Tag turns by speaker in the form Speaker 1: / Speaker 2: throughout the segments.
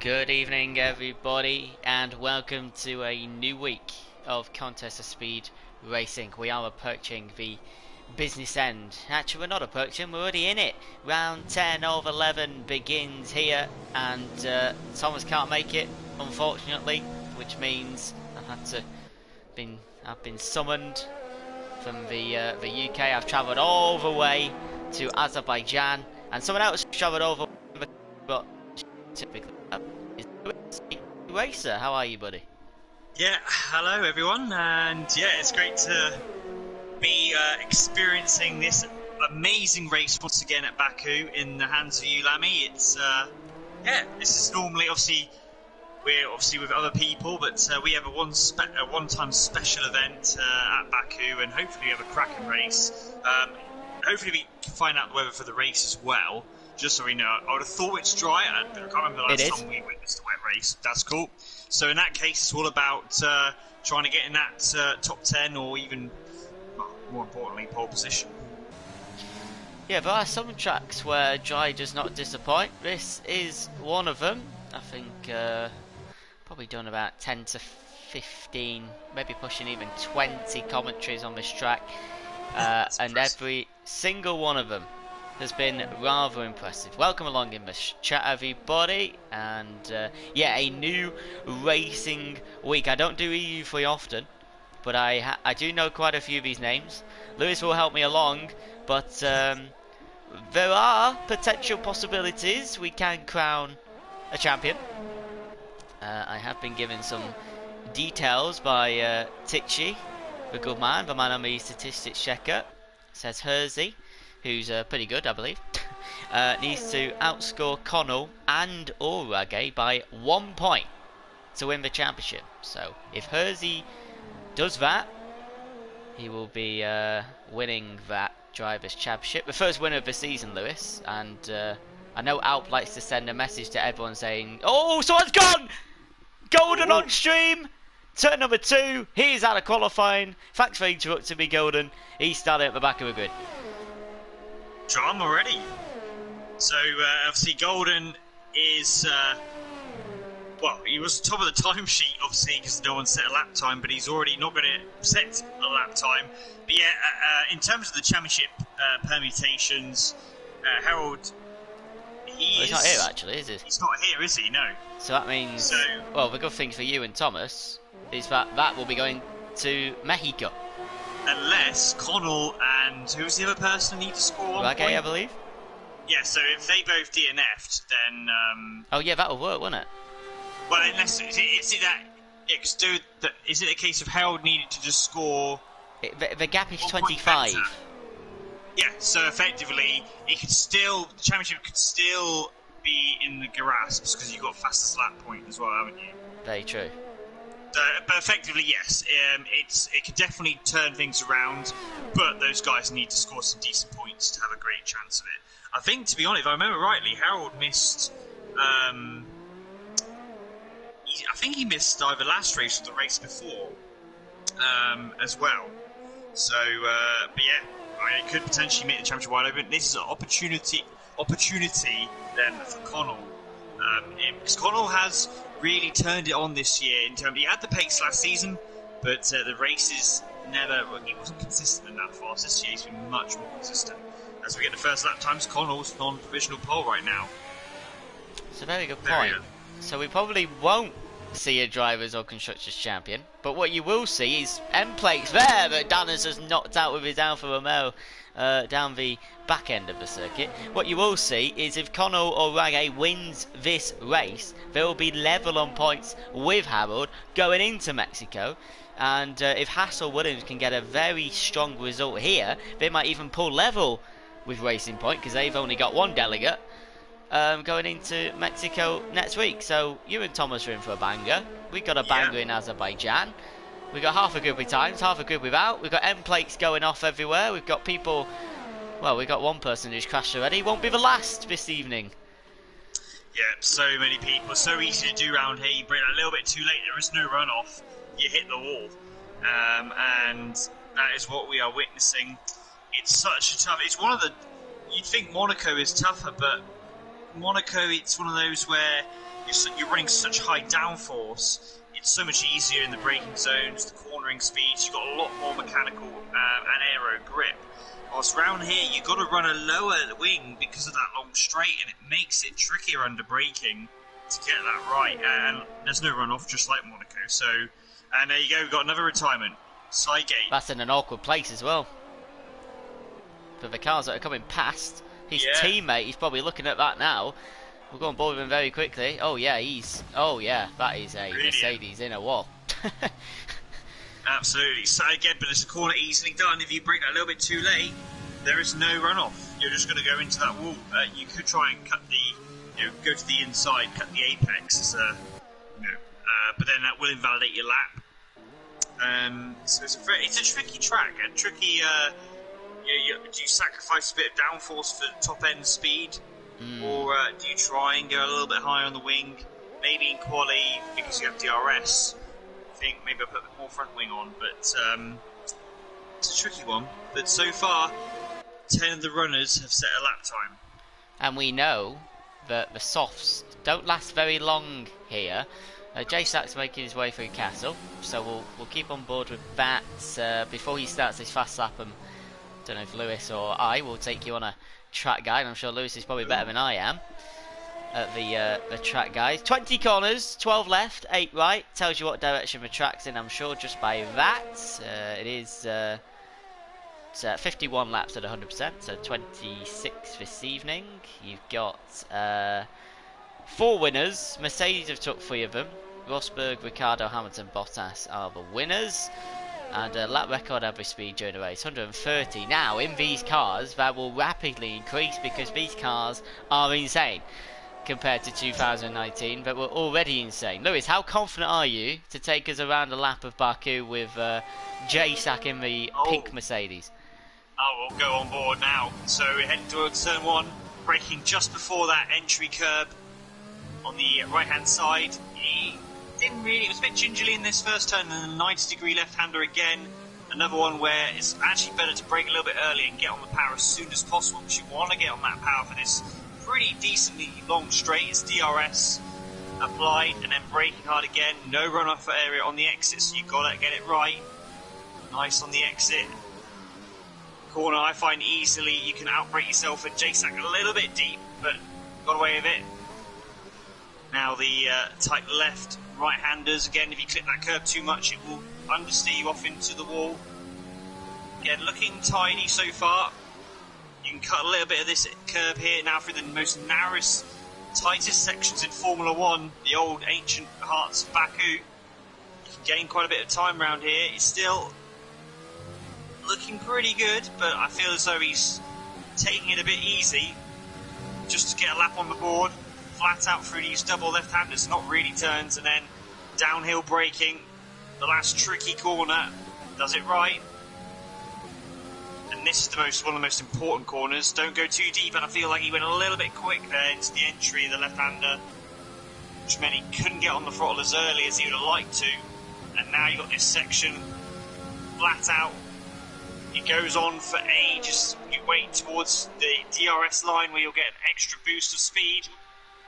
Speaker 1: Good evening, everybody, and welcome to a new week of Contest of Speed Racing. We are approaching the business end. Actually, we're not approaching, we're already in it. Round 10 of 11 begins here, and Thomas can't make it, unfortunately, which means I've been summoned from the UK. I've travelled all the way to Azerbaijan, and someone else travelled over, but typically is Racer. How are you, buddy?
Speaker 2: Yeah, hello everyone, and yeah, it's great to be experiencing this amazing race once again at Baku in the hands of you, Lammy. It's yeah, this is normally we're obviously with other people, but we have a one-time special event at Baku, and hopefully we have a cracking race. Hopefully we can find out the weather for the race as well. Just so we know, I would have thought it's dry, but I can't remember the last time we witnessed a wet race. That's cool. So in that case, it's all about trying to get in that top 10 or even, well, more importantly, pole position.
Speaker 1: Yeah, there are some tracks where dry does not disappoint. This is one of them. I think probably done about 10 to 15, maybe pushing even 20 commentaries on this track. And every single one of them has been rather impressive. Welcome along in the chat, everybody, and yeah, a new racing week. I don't do EU3 often, but I do know quite a few of these names. Lewis will help me along, but there are potential possibilities we can crown a champion. I have been given some details by Tichy, the good man, the man on the statistics checker. Says Hersey, who's pretty good, I believe, needs to outscore Connell and Orage by 1 point to win the championship. So if Hersey does that, he will be winning that Drivers' Championship, the first winner of the season, Lewis. And I know Alp likes to send a message to everyone saying, "Oh, someone's gone! Golden on stream! Turn number 2, he's out of qualifying. Thanks for interrupting me, Golden. He's starting at the back of the grid."
Speaker 2: Drama already. So obviously Golden is well, he was top of the timesheet obviously because no one set a lap time, but he's already not going to set a lap time. But yeah, in terms of the championship permutations, Harold,
Speaker 1: He's not here actually, is he?
Speaker 2: He's not here, is he? No.
Speaker 1: So that means, well, the good thing for you and Thomas is that will be going to Mexico.
Speaker 2: Unless Connell and who's the other person need to score 1 point?
Speaker 1: I believe.
Speaker 2: Yeah, so if they both DNF'd, then
Speaker 1: oh yeah, that'll work, won't it?
Speaker 2: Well, unless is it that? Yeah, because is it a case of Harold needed to just score?
Speaker 1: The gap is 25.
Speaker 2: Yeah, so effectively, the championship could still be in the grasp because you've got fastest lap point as well, haven't you?
Speaker 1: Very true.
Speaker 2: But effectively, yes, it could definitely turn things around, but those guys need to score some decent points to have a great chance of it. I think, to be honest, if I remember rightly, Harold missed. I think he missed either last race or the race before, as well. So, but yeah, I mean, it could potentially make the championship wide open. This is an opportunity then for Connell, because Connell has really turned it on this year. In terms, he had the pace last season, but the races he wasn't consistent in that fast. This year he's been much more consistent. As we get the first lap times, Connell's on provisional pole right now.
Speaker 1: It's a very good point. So we probably won't see a drivers or constructors champion, but what you will see is end plates there that Dan has just knocked out with his Alfa Romeo down the back end of the circuit. What you will see is if Connell or Rage wins this race, they will be level on points with Harold going into Mexico. And if Hassel Williams can get a very strong result here, they might even pull level with Racing Point because they've only got one delegate going into Mexico next week. So you and Thomas are in for a banger. We've got a banger in Azerbaijan. We've got half a grid with times, half a grid without. We've got end plates going off everywhere. We've got people, well, we've got one person who's crashed already. Won't be the last this evening.
Speaker 2: Yeah, so many people. So easy to do round here. You bring it a little bit too late. There is no runoff. You hit the wall. And that is what we are witnessing. It's such a tough... It's one of the... You'd think Monaco is tougher, but Monaco, it's one of those where you're running such high downforce. It's so much easier in the braking zones, the cornering speeds. You've got a lot more mechanical and aero grip. Whilst around here, you've got to run a lower wing because of that long straight, and it makes it trickier under braking to get that right. And there's no runoff, just like Monaco. So, and there you go. We've got another retirement. Side gate.
Speaker 1: That's in an awkward place as well. For the cars that are coming past, his teammate, he's probably looking at that now. We'll go on board with him very quickly. Oh yeah, that is a Mercedes in a wall.
Speaker 2: Absolutely. So again, but it's a corner easily done. If you brake that a little bit too late, there is no runoff. You're just going to go into that wall. You could try and cut the, go to the inside, cut the apex, but then that will invalidate your lap. So it's a tricky track, a tricky. Do you sacrifice a bit of downforce for top end speed, or do you try and go a little bit higher on the wing? Maybe in quali, because you have DRS, I think maybe I'll put a bit more front wing on, but it's a tricky one. But so far, 10 of the runners have set a lap time.
Speaker 1: And we know that the softs don't last very long here. J-Sack's making his way through Castle, so we'll keep on board with that before he starts his fast lap. And don't know if Lewis or I will take you on a track guide. I'm sure Lewis is probably better than I am at the track guide. 20 corners, 12 left, 8 right. Tells you what direction the track's in, I'm sure, just by that. It is 51 laps at 100%, so 26 this evening. You've got 4 winners. Mercedes have took 3 of them. Rosberg, Ricciardo, Hamilton, Bottas are the winners. And lap record average speed during the race, 130. Now, in these cars, that will rapidly increase because these cars are insane compared to 2019, but we're already insane. Lewis, how confident are you to take us around a lap of Baku with J-Sack in the pink Mercedes?
Speaker 2: I will go on board now. So we're heading towards turn 1, braking just before that entry curb on the right-hand side. It was a bit gingerly in this first turn, and then a 90-degree left-hander again. Another one where it's actually better to brake a little bit early and get on the power as soon as possible, because you want to get on that power for this pretty decently long straight. It's DRS applied and then braking hard again. No runoff area on the exit, so you've got to get it right. Nice on the exit. Corner, I find easily you can outbrake yourself and J-Sack a little bit deep, but got away with it. Now the tight left right-handers, again, if you clip that curb too much, it will understeer you off into the wall. Again, looking tidy so far. You can cut a little bit of this curb here now through the most narrowest, tightest sections in Formula 1, the old ancient hearts of Baku. You can gain quite a bit of time around here. It's still looking pretty good, but I feel as though he's taking it a bit easy just to get a lap on the board. Flat out through these double left-handers, not really turns, and then downhill braking. The last tricky corner does it right. And this is one of the most important corners. Don't go too deep, and I feel like he went a little bit quick there into the entry, the left-hander, which meant he couldn't get on the throttle as early as he would have liked to. And now you've got this section flat out. It goes on for ages. You wait towards the DRS line where you'll get an extra boost of speed.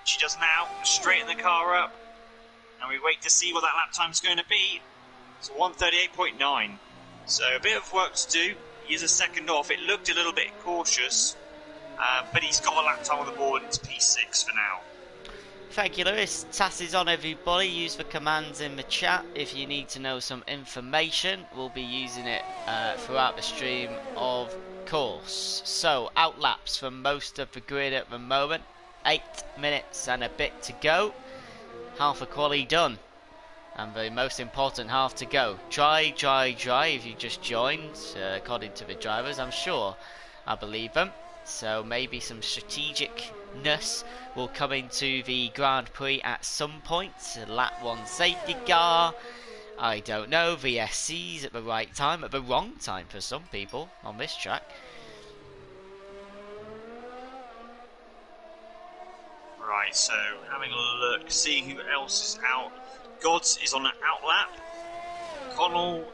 Speaker 2: She does now, straighten the car up, and we wait to see what that lap time's going to be. It's 1:38.9, so a bit of work to do. He is a second off. It looked a little bit cautious, but he's got a lap time on the board. It's P6 for now.
Speaker 1: Thank you, Lewis. TAS is on, everybody. Use the commands in the chat if you need to know some information. We'll be using it throughout the stream, of course. So, out laps for most of the grid at the moment. 8 minutes and a bit to go. Half a quali done. And the most important half to go. Dry if you just joined, according to the drivers, I'm sure. I believe them. So maybe some strategicness will come into the Grand Prix at some point. Lap 1 safety car. I don't know. VSCs at the right time, at the wrong time for some people on this track.
Speaker 2: Right, so having a look, see who else is out. Gods is on an out lap. Connell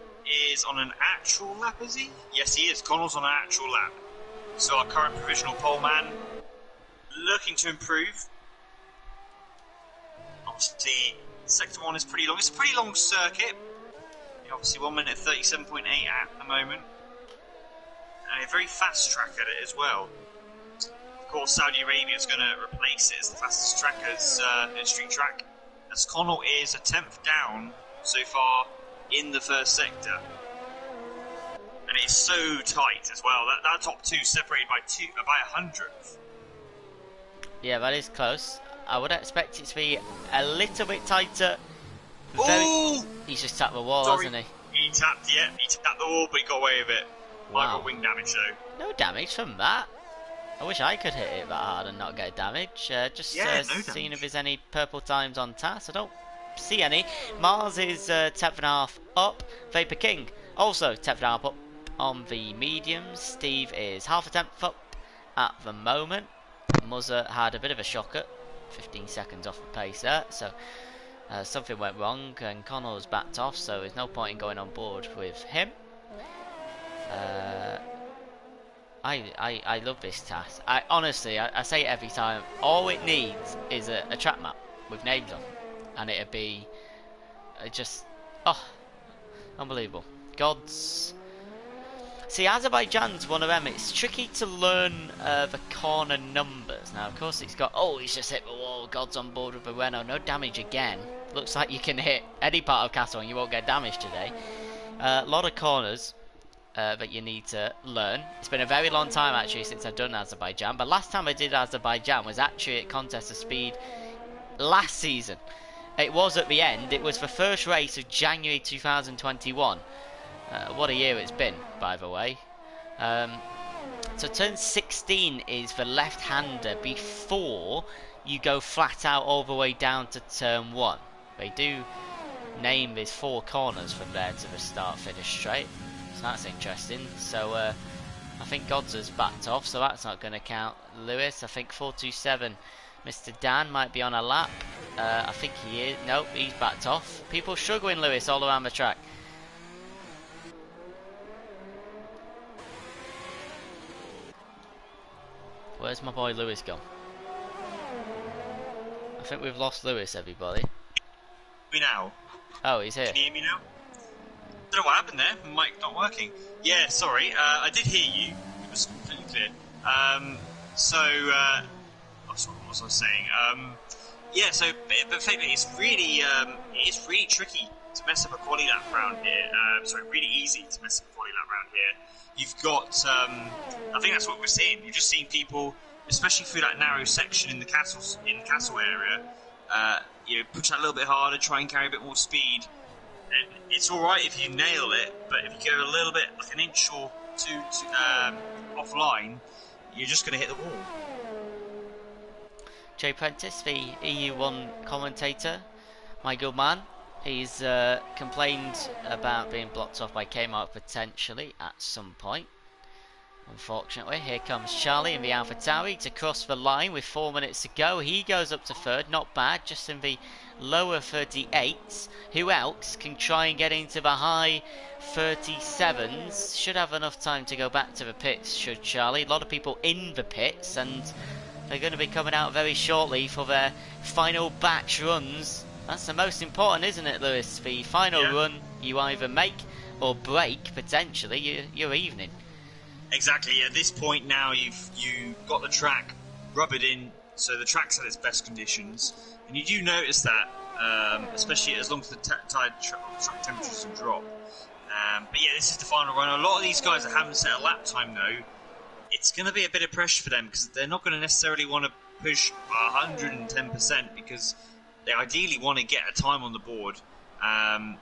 Speaker 2: is on an actual lap, is he? Yes, he is. Connell's on an actual lap. So our current provisional pole man looking to improve. Obviously, Sector 1 is pretty long. It's a pretty long circuit. Obviously 1 minute 37.8 at the moment. And a very fast track at it as well. Of course, Saudi Arabia is going to replace it as the fastest track as street track, as Connell is a 10th down so far in the first sector. And it's so tight as well. That top two separated by a hundredth.
Speaker 1: Yeah, that is close. I would expect it to be a little bit tighter.
Speaker 2: Oh!
Speaker 1: He's just tapped the wall, hasn't he?
Speaker 2: He tapped the wall, but he got away with it.
Speaker 1: Wow.
Speaker 2: I got wing damage though.
Speaker 1: No damage from that. I wish I could hit it that hard and not get damage.
Speaker 2: No
Speaker 1: Seeing if there's any purple times on TAS. I don't see any. Mars is 10.5 up. Vapor King also 10.5 up on the mediums. Steve is half a tenth up at the moment. Muzzer had a bit of a shocker. 15 seconds off the pace there. So something went wrong and Connell's backed off. So there's no point in going on board with him. I love this task. I say it every time. All it needs is a track map with names on, and it'd be just unbelievable. Gods. See, Azerbaijan's one of them. It's tricky to learn the corner numbers. Now, of course, it's got. Oh, he's just hit the wall. God's on board with the Renault. No damage again. Looks like you can hit any part of Castle and you won't get damaged today. A lot of corners that you need to learn. It's been a very long time actually since I've done Azerbaijan, but last time I did Azerbaijan was actually at Contest of Speed last season. It was at the end. It was the first race of January 2021. What a year it's been, by the way. So turn 16 is the left-hander before you go flat out all the way down to turn 1. They do name these 4 corners from there to the start-finish straight. So that's interesting. So I think Gods has backed off, so that's not going to count. Lewis, I think 427. Mr. Dan might be on a lap. I think he is. Nope, he's backed off. People struggling, Lewis, all around the track. Where's my boy Lewis gone? I think we've lost Lewis, everybody.
Speaker 2: Me now.
Speaker 1: Oh, he's here.
Speaker 2: Can you hear me now? I don't know what happened there. Mic not working. Yeah, sorry. I did hear you. It was completely clear. What was I saying? Yeah. So, but it's really tricky to mess up a quali lap round here. Really easy to mess up a quali lap round here. You've got. I think that's what we're seeing. You're just seeing people, especially through that narrow section in the castle area. Push that a little bit harder, try and carry a bit more speed. And it's alright if you nail it, but if you go a little bit, like an inch or two offline, you're just going to hit the wall.
Speaker 1: Jay Prentice, the EU1 commentator, my good man, he's complained about being blocked off by Kmart potentially at some point. Unfortunately, here comes Charlie in the AlphaTauri to cross the line with 4 minutes to go. He goes up to third, not bad, just in the lower 38s. Who else can try and get into the high 37s? Should have enough time to go back to the pits, should Charlie. A lot of people in the pits, and they're going to be coming out very shortly for their final batch runs. That's the most important, isn't it, Lewis? The final run you either make or break, potentially, your evening.
Speaker 2: Exactly. At this point now, you've got the track rubbered in, so the track's at its best conditions, and you do notice that, especially as long as the track temperatures will drop. But yeah, this is the final run. A lot of these guys that haven't set a lap time though, it's going to be a bit of pressure for them because they're not going to necessarily want to push 110% because they ideally want to get a time on the board.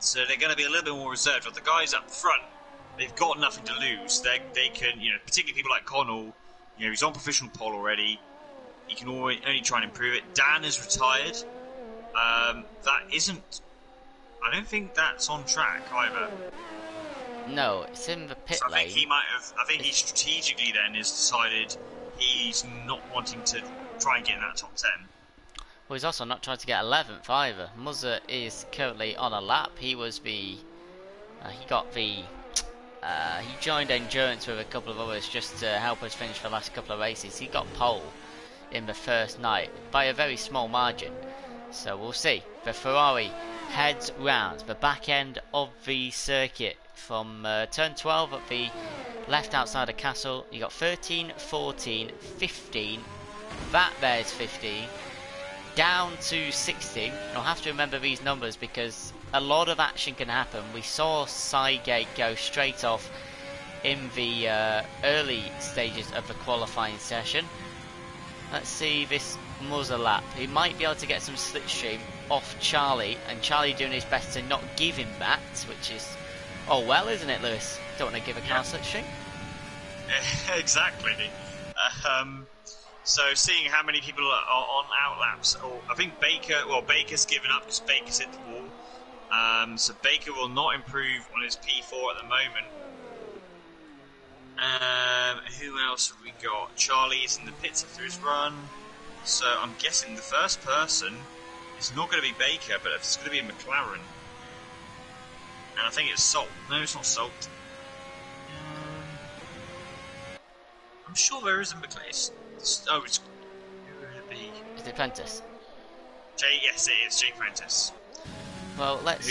Speaker 2: So they're going to be a little bit more reserved. But the guys up front, they've got nothing to lose. They can, particularly people like Connell, he's on professional pole already. He can only try and improve it. Dan is retired. That isn't. I don't think that's on track either.
Speaker 1: No, it's in the pit lane.
Speaker 2: I think he might have. I think he strategically then has decided he's not wanting to try and get in that top 10.
Speaker 1: Well, he's also not trying to get 11th either. Muzzer is currently on a lap. He was he joined Endurance with a couple of others just to help us finish the last couple of races. He got pole. in the first night by a very small margin. So we'll see. The Ferrari heads round the back end of the circuit from turn 12 at the left outside of Castle. You got 13, 14, 15. That there's 15. Down to 16. You'll have to remember these numbers because a lot of action can happen. We saw Cygate go straight off in the early stages of the qualifying session. Let's see this muzzle lap. He might be able to get some slipstream off Charlie, and Charlie doing his best to not give him that, which is oh well, isn't it, Lewis? Don't want to give a car slipstream.
Speaker 2: Exactly. So seeing how many people are on outlaps, I think Baker's given up because Baker's hit the wall. So Baker will not improve on his P4 at the moment. Who else have we got? Charlie is in the pits after his run. So I'm guessing the first person is not going to be Baker, but it's going to be a McLaren. And I think it's Salt. No, it's not Salt. I'm sure there is a McLaren. Who would it be?
Speaker 1: Is it Prentice?
Speaker 2: Yes, it is Jay Prentice.
Speaker 1: Well, let's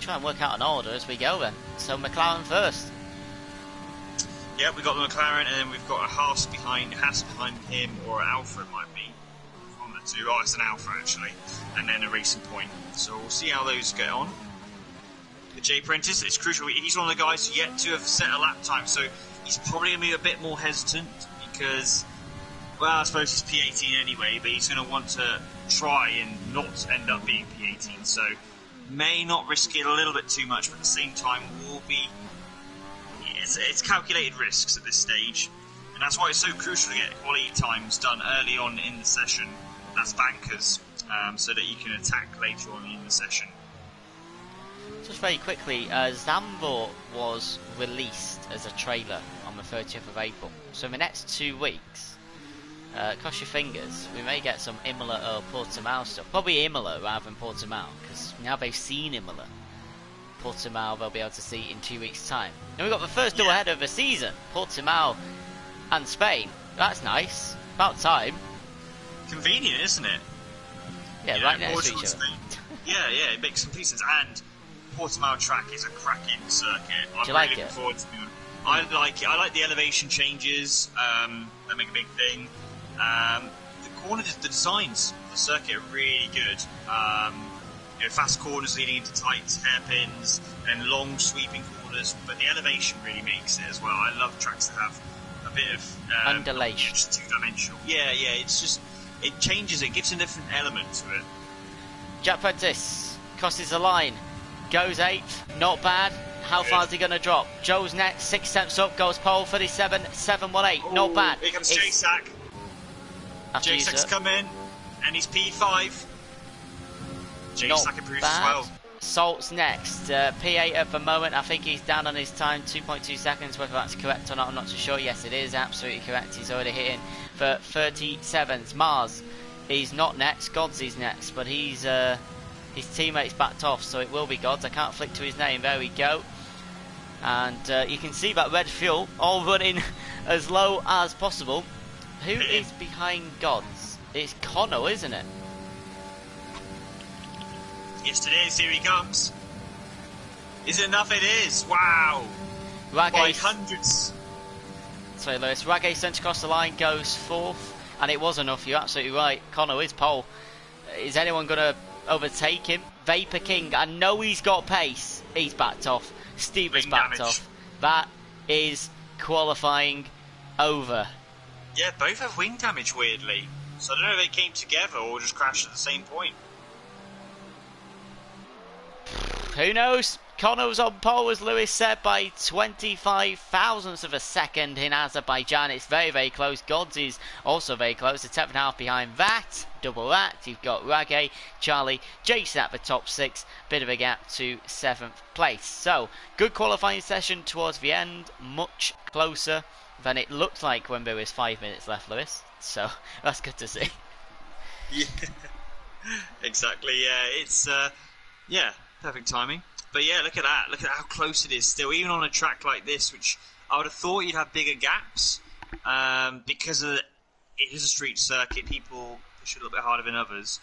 Speaker 1: try and work out an order as we go then. So McLaren first.
Speaker 2: Yeah, we've got the McLaren, and then we've got a Haas behind him, or an Alfa it might be. One of the two. Oh, it's an Alfa actually, and then a Racing Point. So we'll see how those get on. But Jay Prentice, it's crucial. He's one of the guys yet to have set a lap time, so he's probably going to be a bit more hesitant because, well, I suppose he's P18 anyway, but he's going to want to try and not end up being P18. So may not risk it a little bit too much, but at the same time will be. It's calculated risks at this stage, and that's why it's so crucial to get quality times done early on in the session. That's bankers, so that you can attack later on in the session.
Speaker 1: Just very quickly, Zambor was released as a trailer on the 30th of April. So in the next 2 weeks, cross your fingers, we may get some Imola or Portimao stuff. Probably Imola rather than Portimao, because now they've seen Imola. Portimao they'll be able to see in 2 weeks' time. And we've got the first double header of the season, Portimao and Spain. That's nice. About time.
Speaker 2: Convenient, isn't it?
Speaker 1: Yeah, right next to each other.
Speaker 2: Yeah, it makes complete sense. And Portimao track is a cracking circuit. I'm
Speaker 1: Do you
Speaker 2: really
Speaker 1: like
Speaker 2: looking
Speaker 1: it?
Speaker 2: forward to it. I like it. I like the elevation changes. That make a big thing. The designs of the circuit are really good. Fast corners leading into tight hairpins and long sweeping corners, but the elevation really makes it as well. I love tracks that have a bit of
Speaker 1: undulation,
Speaker 2: just two-dimensional. Yeah, it's just it changes. It gives a different element to it.
Speaker 1: Jack Prentice crosses the line, goes 8th, not bad. How far is he going to drop? Joe's next, 6 steps up, goes pole 37, 718, not bad.
Speaker 2: Here comes J-Sack. J-Sack's come in, and he's P5. J-Sack improves as well.
Speaker 1: Salt's next, P8 at the moment. I think he's down on his time, 2.2 seconds. Whether that's correct or not, I'm not too sure. Yes, it is absolutely correct. He's already hitting for 37s. Mars, he's not next. Godsy's next, but he's his teammates backed off, so it will be Gods. I can't flick to his name. There we go. And you can see that red fuel all running as low as possible. Who is behind Gods? It's Connor, isn't it?
Speaker 2: Yes, it is. Here he comes. Is it enough? It is. Wow.
Speaker 1: Ragay,
Speaker 2: by hundreds.
Speaker 1: Sorry, Lewis. Ragay sent across the line, goes 4th, and it was enough. You're absolutely right. Connor is pole. Is anyone going to overtake him? Vapor King, I know he's got pace. He's backed off. Steve has backed off. That is qualifying over.
Speaker 2: Yeah, both have wing damage, weirdly. So I don't know if they came together or just crashed at the same point.
Speaker 1: Who knows? Connor's on pole, as Lewis said, by 25 thousandths of a second in Azerbaijan. It's very, very close. Gods is also very close. A 10.5 behind that. Double that. You've got Ragay, Charlie, Jason at the top 6. Bit of a gap to 7th place. So, good qualifying session towards the end. Much closer than it looked like when there was 5 minutes left, Lewis. So, that's good to see.
Speaker 2: Yeah, exactly. Yeah, it's, perfect timing. But yeah, look at that. Look at how close it is still. Even on a track like this, which I would have thought you'd have bigger gaps because of it is a street circuit. People push a little bit harder than others.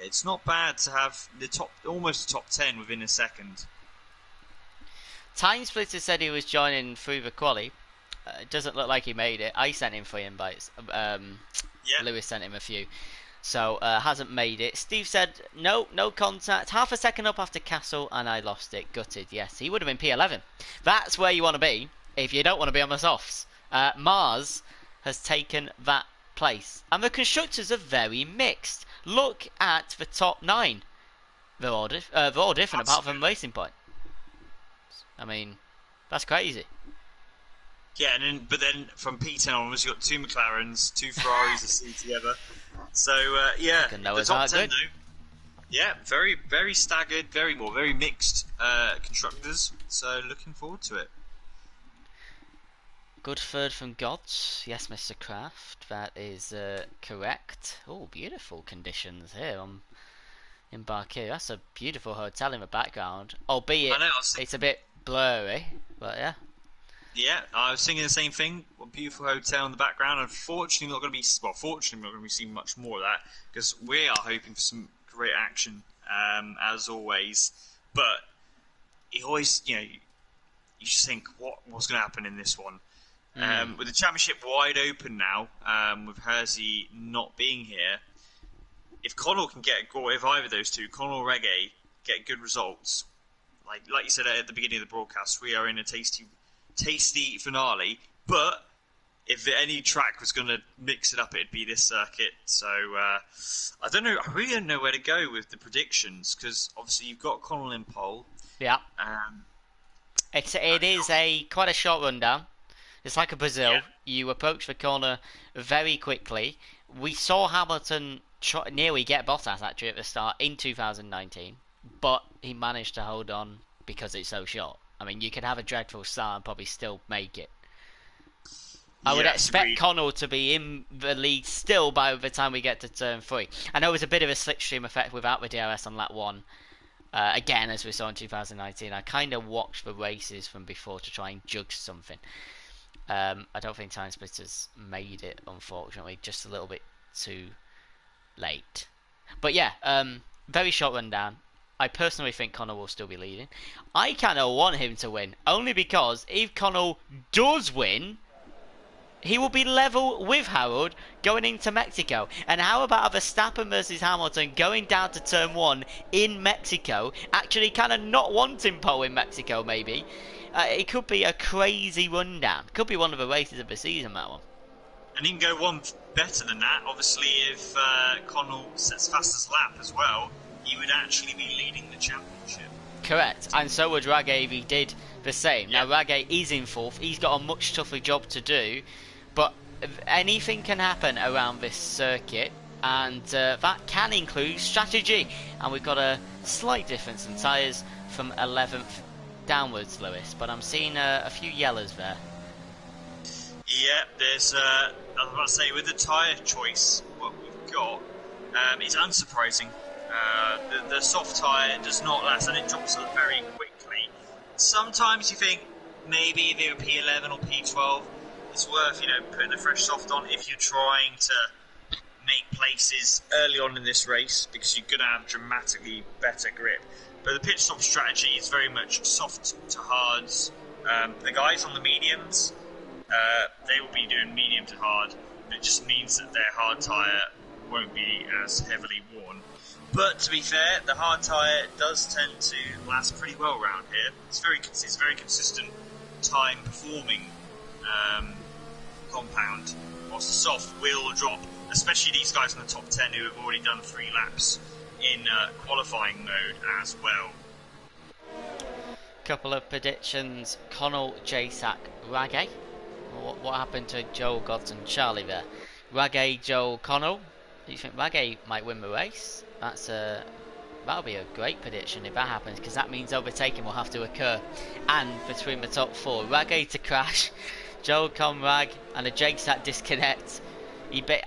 Speaker 2: It's not bad to have almost the top 10 within a second.
Speaker 1: Time Splitter said he was joining through the quali. It doesn't look like he made it. I sent him 3 invites. Lewis sent him a few. So, hasn't made it. Steve said, no contact. Half a second up after Castle, and I lost it. Gutted, yes. He would have been P11. That's where you want to be if you don't want to be on the softs. Mars has taken that place. And the constructors are very mixed. Look at the top 9. They're all different apart from Racing Point. I mean, that's crazy.
Speaker 2: Yeah, but then from P10 onwards, you've got 2 McLarens, 2 Ferraris to see together. So, the top 10 though. Yeah, very, very staggered, very mixed constructors. So, looking forward to it.
Speaker 1: Good third from Gods. Yes, Mr. Craft. That is correct. Oh, beautiful conditions here in Baku. That's a beautiful hotel in the background. Albeit, it's a bit blurry, but yeah.
Speaker 2: Yeah, I was thinking the same thing. A beautiful hotel in the background. Unfortunately, we're not going to be seeing much more of that because we are hoping for some great action, as always. But you always, you just think what's going to happen in this one. With the championship wide open now, with Hersey not being here, if Connell can if either of those two, Connell or Reggae, get good results, like you said at the beginning of the broadcast, we are in a tasty finale. But if any track was going to mix it up, it'd be this circuit. So I don't know. I really don't know where to go with the predictions because obviously you've got Connell in pole.
Speaker 1: Yeah. It is quite a short rundown. It's like a Brazil. Yeah. You approach the corner very quickly. We saw Hamilton nearly get Bottas actually at the start in 2019, but he managed to hold on because it's so short. I mean, you could have a dreadful start and probably still make it. I would expect Connell to be in the lead still by the time we get to turn 3. I know it was a bit of a slipstream effect without the DRS on lap 1. Again, as we saw in 2019, I kind of watched the races from before to try and judge something. I don't think Time Splitters made it, unfortunately, just a little bit too late. But yeah, very short rundown. I personally think Connell will still be leading. I kind of want him to win, only because if Connell does win, he will be level with Harold going into Mexico. And how about Verstappen versus Hamilton going down to turn 1 in Mexico, actually kind of not wanting pole in Mexico maybe. It could be a crazy rundown. Could be one of the races of the season, that one.
Speaker 2: And he can go one better than that. Obviously, if Connell sets fastest lap as well, he would actually be leading the championship.
Speaker 1: Correct. And so would Rage if he did the same.
Speaker 2: Yeah.
Speaker 1: Now, Rage is in 4th. He's got a much tougher job to do. But anything can happen around this circuit. And that can include strategy. And we've got a slight difference in tyres from 11th downwards, Lewis, but I'm seeing a few yellows there.
Speaker 2: Yeah, there's I was about to say, with the tyre choice, what we've got, it's unsurprising. The soft tyre does not last and it drops very quickly. Sometimes you think maybe if it were P11 or P12, it's worth putting a fresh soft on if you're trying to make places early on in this race because you're going to have dramatically better grip. But the pit stop strategy is very much soft to hards. The guys on the mediums, they will be doing medium to hard. It just means that their hard tyre won't be as heavily worn. But to be fair, the hard tyre does tend to last pretty well around here. It's very consistent time performing compound. Whilst the soft will drop, especially these guys in the top 10 who have already done 3 laps in qualifying mode as well.
Speaker 1: Couple of predictions. Connell, J-Sack, Rage. What happened to Joel, Gods and Charlie there? Rage, Joel, Connell. Do you think Rage might win the race? That'll be a great prediction if that happens, because that means overtaking will have to occur. And between the top 4, Rage to crash, Joel, Conrag and a J-Sack disconnect.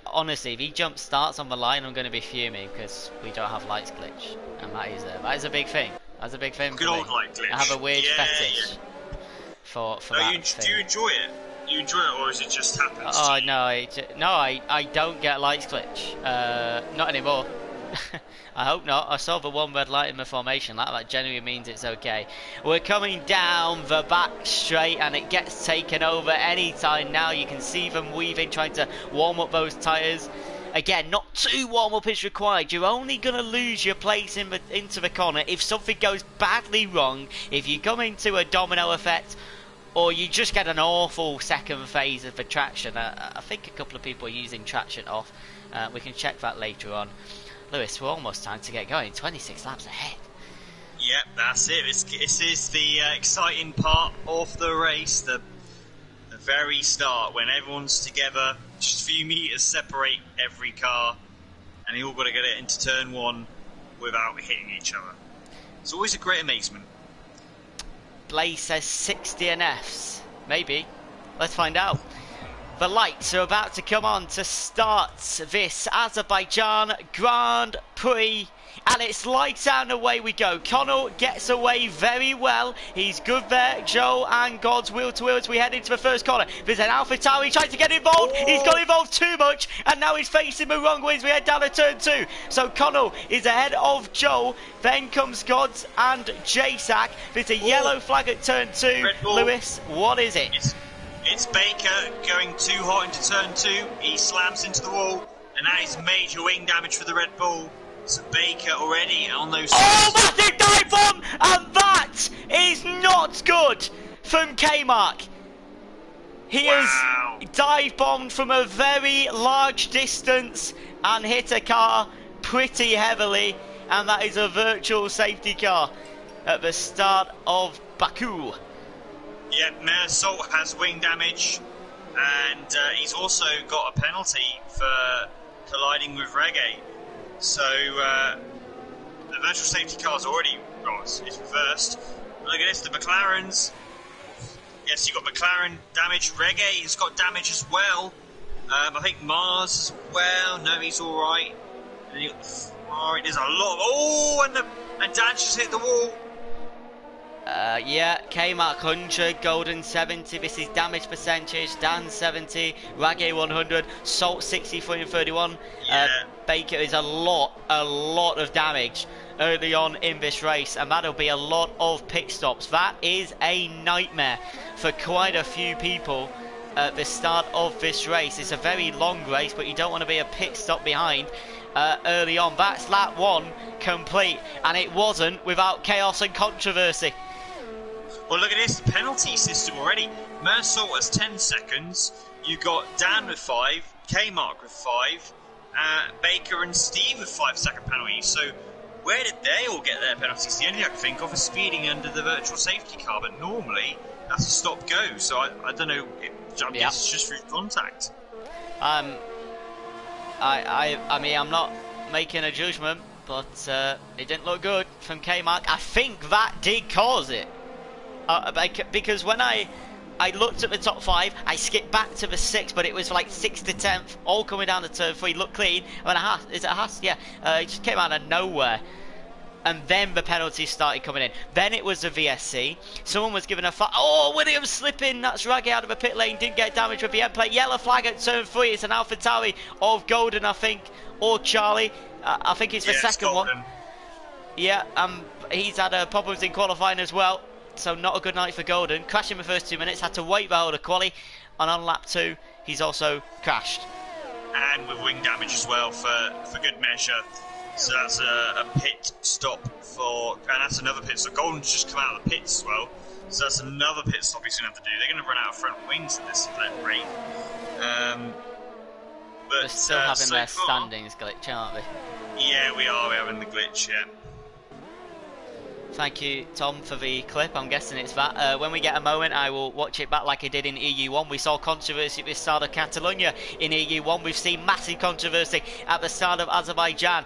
Speaker 1: Honestly, if he jump starts on the line, I'm going to be fuming because we don't have lights glitch, and that is a big thing. That's a big thing.
Speaker 2: Good old light glitch.
Speaker 1: I have a weird fetish for that.
Speaker 2: Do you enjoy it? you enjoy it, or is it just happens?
Speaker 1: Oh
Speaker 2: to you?
Speaker 1: no, I don't get lights glitch. Not anymore. I hope not. I saw the one red light in the formation. That genuinely means it's okay. We're coming down the back straight, and it gets taken over anytime now. You can see them weaving, trying to warm up those tyres. Again, not too warm up is required. You're only going to lose your place into the corner if something goes badly wrong, if you come into a domino effect, or you just get an awful second phase of the traction. I think a couple of people are using traction off. We can check that later on. Lewis, we're almost time to get going. 26 laps ahead.
Speaker 2: Yep, that's it. This is the exciting part of the race, the very start, when everyone's together. Just a few meters separate every car, and you all got to get it into turn one without hitting each other. It's always a great amazement.
Speaker 1: Blaze says 60 NFs. Maybe. Let's find out. The lights are about to come on to start this Azerbaijan Grand Prix. And it's lights out and away we go. Connell gets away very well. He's good there. Joe and God's wheel to wheel as we head into the first corner. There's an AlphaTauri trying to get involved. He's got involved too much. And now he's facing the wrong way as we head down to turn two. So Connell is ahead of Joe. Then comes Gods and Jasak. There's a yellow flag at turn two. Lewis, what is it?
Speaker 2: It's Baker going too hot into turn two. He slams into the wall. And that is major wing damage for the Red Bull. So Baker already on those...
Speaker 1: Oh, massive dive bomb! And that is not good from K-Mark. He has dive bombed from a very large distance and hit a car pretty heavily. And that is a virtual safety car at the start of Baku.
Speaker 2: Yeah, Mersalt has wing damage. And he's also got a penalty for colliding with Reggae. So the virtual safety car's already it's reversed. Look at this, the McLarens. Yes, you got McLaren damage. Reggae has got damage as well. I think Mars as well. No, he's all right. And there's a lot. And Dan just hit the wall.
Speaker 1: Yeah, K-Mark 100, Golden 70, this is damage percentage, Dan 70, Raggy 100, Salt 63 and 31,
Speaker 2: Yeah.
Speaker 1: Baker is a lot of damage early on in this race, and that'll be a lot of pit stops. That is a nightmare for quite a few people at the start of this race. It's a very long race, but you don't want to be a pit stop behind early on. That's lap one complete, and it wasn't without chaos and controversy.
Speaker 2: Well, look at this, the penalty system already. Mersalt has 10 seconds. You got Dan with 5, K-Mark with 5, Baker and Steve with 5-second penalties. So where did they all get their penalties? The only thing I can think of is speeding under the virtual safety car, but normally that's a stop-go. So I don't know, I guess it's just through contact.
Speaker 1: I mean, I'm not making a judgment, but it didn't look good from K-Mark. I think that did cause it. Because when I looked at the top 5, I skipped back to the 6, but it was like 6th to 10th, all coming down the turn 3, looked clean. And then is it a Haas? Yeah, it just came out of nowhere. And then the penalties started coming in. Then it was the VSC. Someone was given a Williams slipping. That's Raggy out of a pit lane. Didn't get damage with the end plate. Yellow flag at turn 3. It's an AlphaTauri of Golden, I think, or Charlie. I think it's the second one. Yeah, he's had problems in qualifying as well. So not a good night for Golden. Crashing the first 2 minutes, had to wait the whole of quali, and on lap 2 he's also crashed.
Speaker 2: And with wing damage as well for good measure. So that's a pit stop and that's another pit stop. Golden's just come out of the pits as well. So that's another pit stop he's going to have to do. They're going to run out of front wings at this rate. But
Speaker 1: they're still having
Speaker 2: so
Speaker 1: their
Speaker 2: far,
Speaker 1: standings glitch, aren't they?
Speaker 2: Yeah, we are. We're having the glitch, yeah.
Speaker 1: Thank you, Tom, for the clip. I'm guessing it's that. When we get a moment, I will watch it back like I did in EU1. We saw controversy at the start of Catalonia in EU1. We've seen massive controversy at the start of Azerbaijan.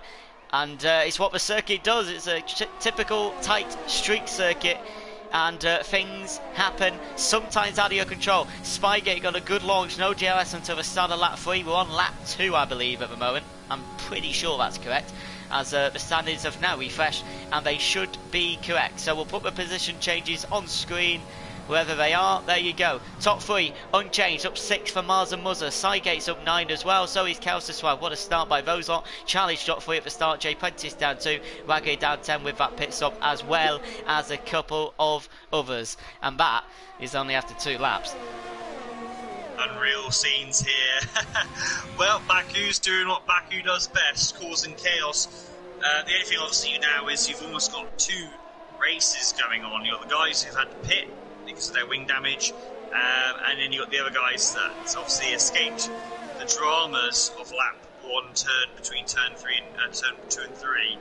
Speaker 1: And it's what the circuit does. It's a typical tight street circuit. And things happen sometimes out of your control. Spygate got a good launch. No GLS until the start of lap 3. We're on lap 2, I believe, at the moment. I'm pretty sure that's correct, as the standings have now refreshed, and they should be correct. So we'll put the position changes on screen wherever they are. There you go. Top 3 unchanged, up 6 for Mars and Muzzer. Sidegate's up 9 as well, so is Kelsey-Swab. What a start by those lot. Charlie's dropped 3 at the start, Jay Prentice down 2, Waggy down 10 with that pit stop, as well as a couple of others. And that is only after 2 laps.
Speaker 2: Unreal scenes here. Well, Baku's doing what Baku does best, causing chaos. The only thing I'll see you now is you've almost got 2 races going on. You've got the guys who've had to pit because of their wing damage, and then you've got the other guys that obviously escaped the dramas of lap 1 turn between turn 3 and turn 2 and 3.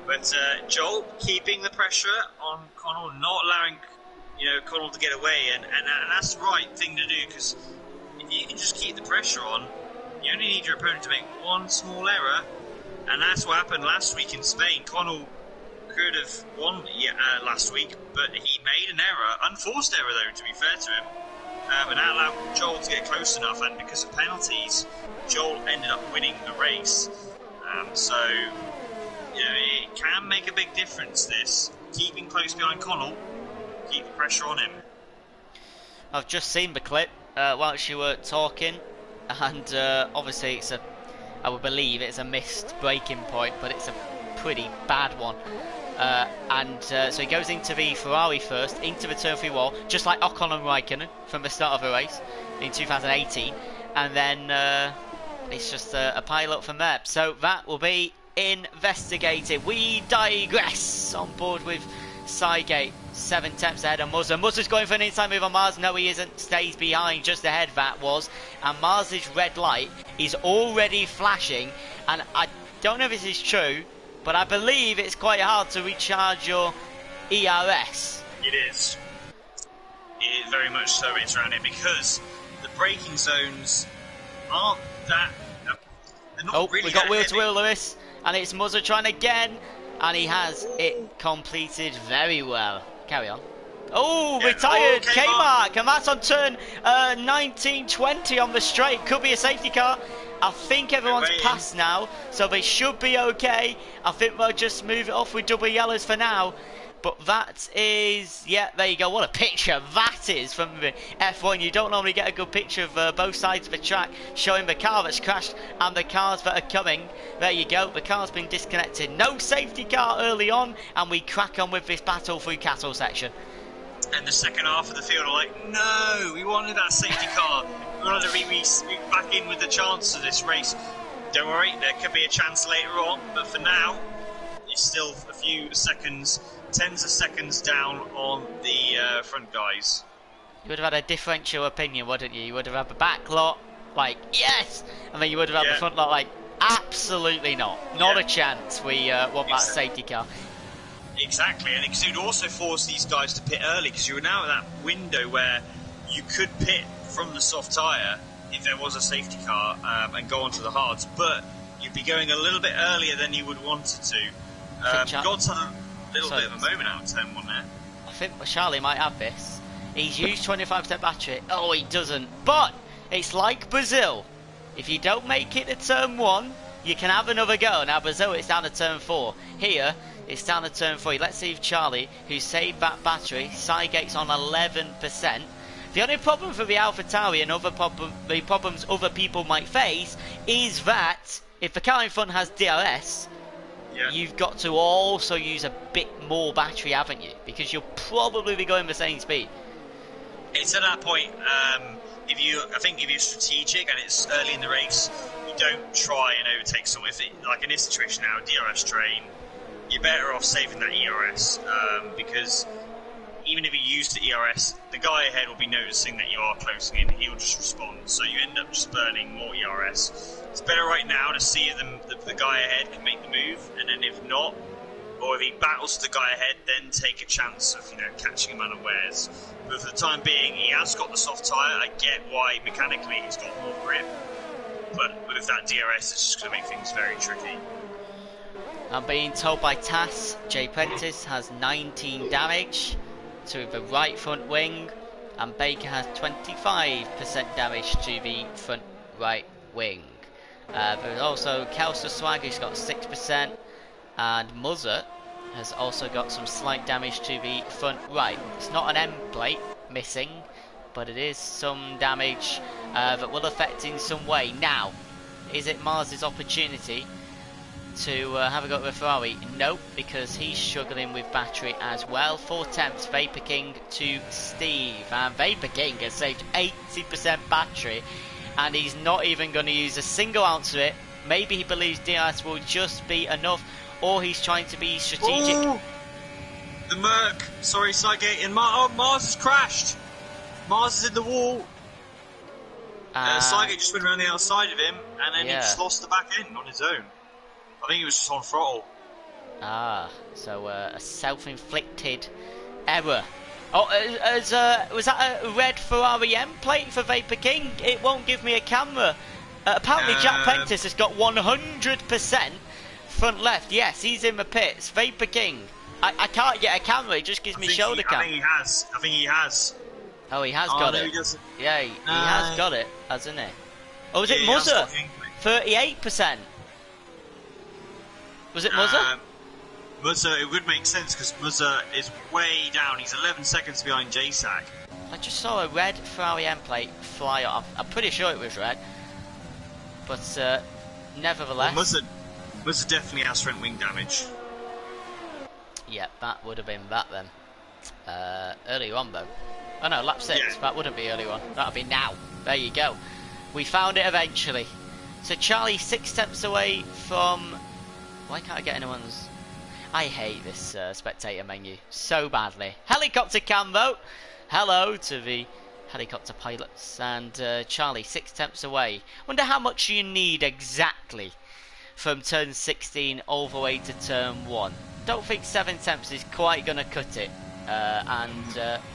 Speaker 2: But Joel keeping the pressure on Connell, not allowing Connell to get away, and that's the right thing to do, because if you can just keep the pressure on, you only need your opponent to make one small error, and that's what happened last week in Spain. Connell could have won last week, but he made an error, unforced error though, to be fair to him, and that allowed Joel to get close enough, and because of penalties, Joel ended up winning the race. So it can make a big difference, this, keeping close behind Connell. Keep the pressure on him.
Speaker 1: I've just seen the clip whilst you were talking, and obviously I would believe it's a missed braking point, but it's a pretty bad one. So he goes into the Ferrari first, into the turn 3 wall, just like Ocon and Raikkonen from the start of the race in 2018, and then it's just a pile up from there. So that will be investigated. We digress on board with Sidegate, 7 tenths ahead of Muzzer. Muzzer's going for an inside move on Mars. No, he isn't. Stays behind, just ahead that was. And Mars's red light is already flashing. And I don't know if this is true, but I believe it's quite hard to recharge your ERS.
Speaker 2: It is. It is very much so. It's around it because the braking zones aren't that. They're not really
Speaker 1: we got wheel
Speaker 2: heavy.
Speaker 1: to wheel, Lewis. And it's Muzzer trying again. And he has it completed very well. Carry on. Oh, yeah. Retired K-Mark, and that's on turn 19-20 on the straight. Could be a safety car. I think everyone's passed now, so they should be okay. I think they'll just move it off with double yellows for now. But that is, yeah, there you go. What a picture that is from the F1. You don't normally get a good picture of both sides of the track showing the car that's crashed and the cars that are coming. There you go. The car's been disconnected. No safety car early on, and we crack on with this battle through Cattle section.
Speaker 2: And the second half of the field are like, no, we wanted that safety car. We wanted to be back in with the chance of this race. Don't worry, there could be a chance later on, but for now, it's still a few seconds, tens of seconds down on the front guys.
Speaker 1: You would have had a differential opinion, wouldn't you? You would have had the back lot like, yes! And then you would have had the front lot like, absolutely not. Not a chance we want that safety car.
Speaker 2: Exactly, and it would also force these guys to pit early, because you were now at that window where you could pit from the soft tyre if there was a safety car and go onto the hards, but you'd be going a little bit earlier than you would want to. God's had a little bit of a moment out of turn 1 there.
Speaker 1: I think Charlie might have this. He's used 25% battery. Oh, he doesn't. But it's like Brazil. If you don't make it to turn 1, you can have another go. Now, Brazil, it's down to turn 4. Here, it's down to turn 3. Let's see if Charlie, who saved that battery, Sidegate's on 11%. The only problem for the AlphaTauri and the problems other people might face is that if the car in front has DRS, you've got to also use a bit more battery, haven't you? Because you'll probably be going the same speed.
Speaker 2: It's at that point, I think if you're strategic and it's early in the race, you don't try and overtake someone. Like in this situation now, DRS train, you're better off saving that ERS, because even if you use the ERS, the guy ahead will be noticing that you are closing in, he'll just respond, so you end up just burning more ERS. It's better right now to see if the guy ahead can make the move, and then if not, or if he battles the guy ahead, then take a chance of catching him unawares. But for the time being, he has got the soft tyre. I get why mechanically he's got more grip, but with that DRS, it's just going to make things very tricky.
Speaker 1: I'm being told by TAS, Jay Prentice has 19 damage to the right front wing, and Baker has 25% damage to the front right wing. There's also Kelster Swag, who's got 6%, and Muzzer has also got some slight damage to the front right. It's not an M plate, missing, but it is some damage that will affect in some way. Now, is it Mars's opportunity to have a go at the Ferrari? Nope, because he's struggling with battery as well. 4/10 Vapor King to Steve, and Vapor King has saved 80% battery, and he's not even going to use a single ounce of it. Maybe he believes DRS will just be enough, or he's trying to be strategic.
Speaker 2: Ooh, the Merc, sorry, Sidegate, and Mars has crashed. Mars is in the wall. Sidegate just went around the outside of him, and then he just lost the back end on his own. I think he was just on throttle.
Speaker 1: So a self-inflicted error. Oh, was that a red Ferrari M plate for Vapor King? It won't give me a camera. Apparently Jack Prentice has got 100% front left. Yes, he's in the pits. Vapor King. I can't get a camera, it just gives me shoulder cam.
Speaker 2: I think he has.
Speaker 1: Oh, he has got it. Yeah, he has got it, hasn't he? Oh, was it Muzzer? 38%. Was it Muzzer?
Speaker 2: Muzzer, it would make sense because Muzzer is way down. He's 11 seconds behind JSAC.
Speaker 1: I just saw a red Ferrari M plate fly off. I'm pretty sure it was red. But nevertheless...
Speaker 2: Well, Muzzer definitely has front wing damage.
Speaker 1: Yeah, that would have been that then. Earlier on though. Oh no, lap 6. Yeah. That wouldn't be earlier on. That would be now. There you go. We found it eventually. So Charlie 6 away from... Why can't I get anyone's... I hate this spectator menu so badly. Helicopter cam though. Hello to the helicopter pilots. And Charlie 6 away. Wonder how much you need exactly from turn 16 all the way to turn 1. Don't think 7/10 is quite going to cut it.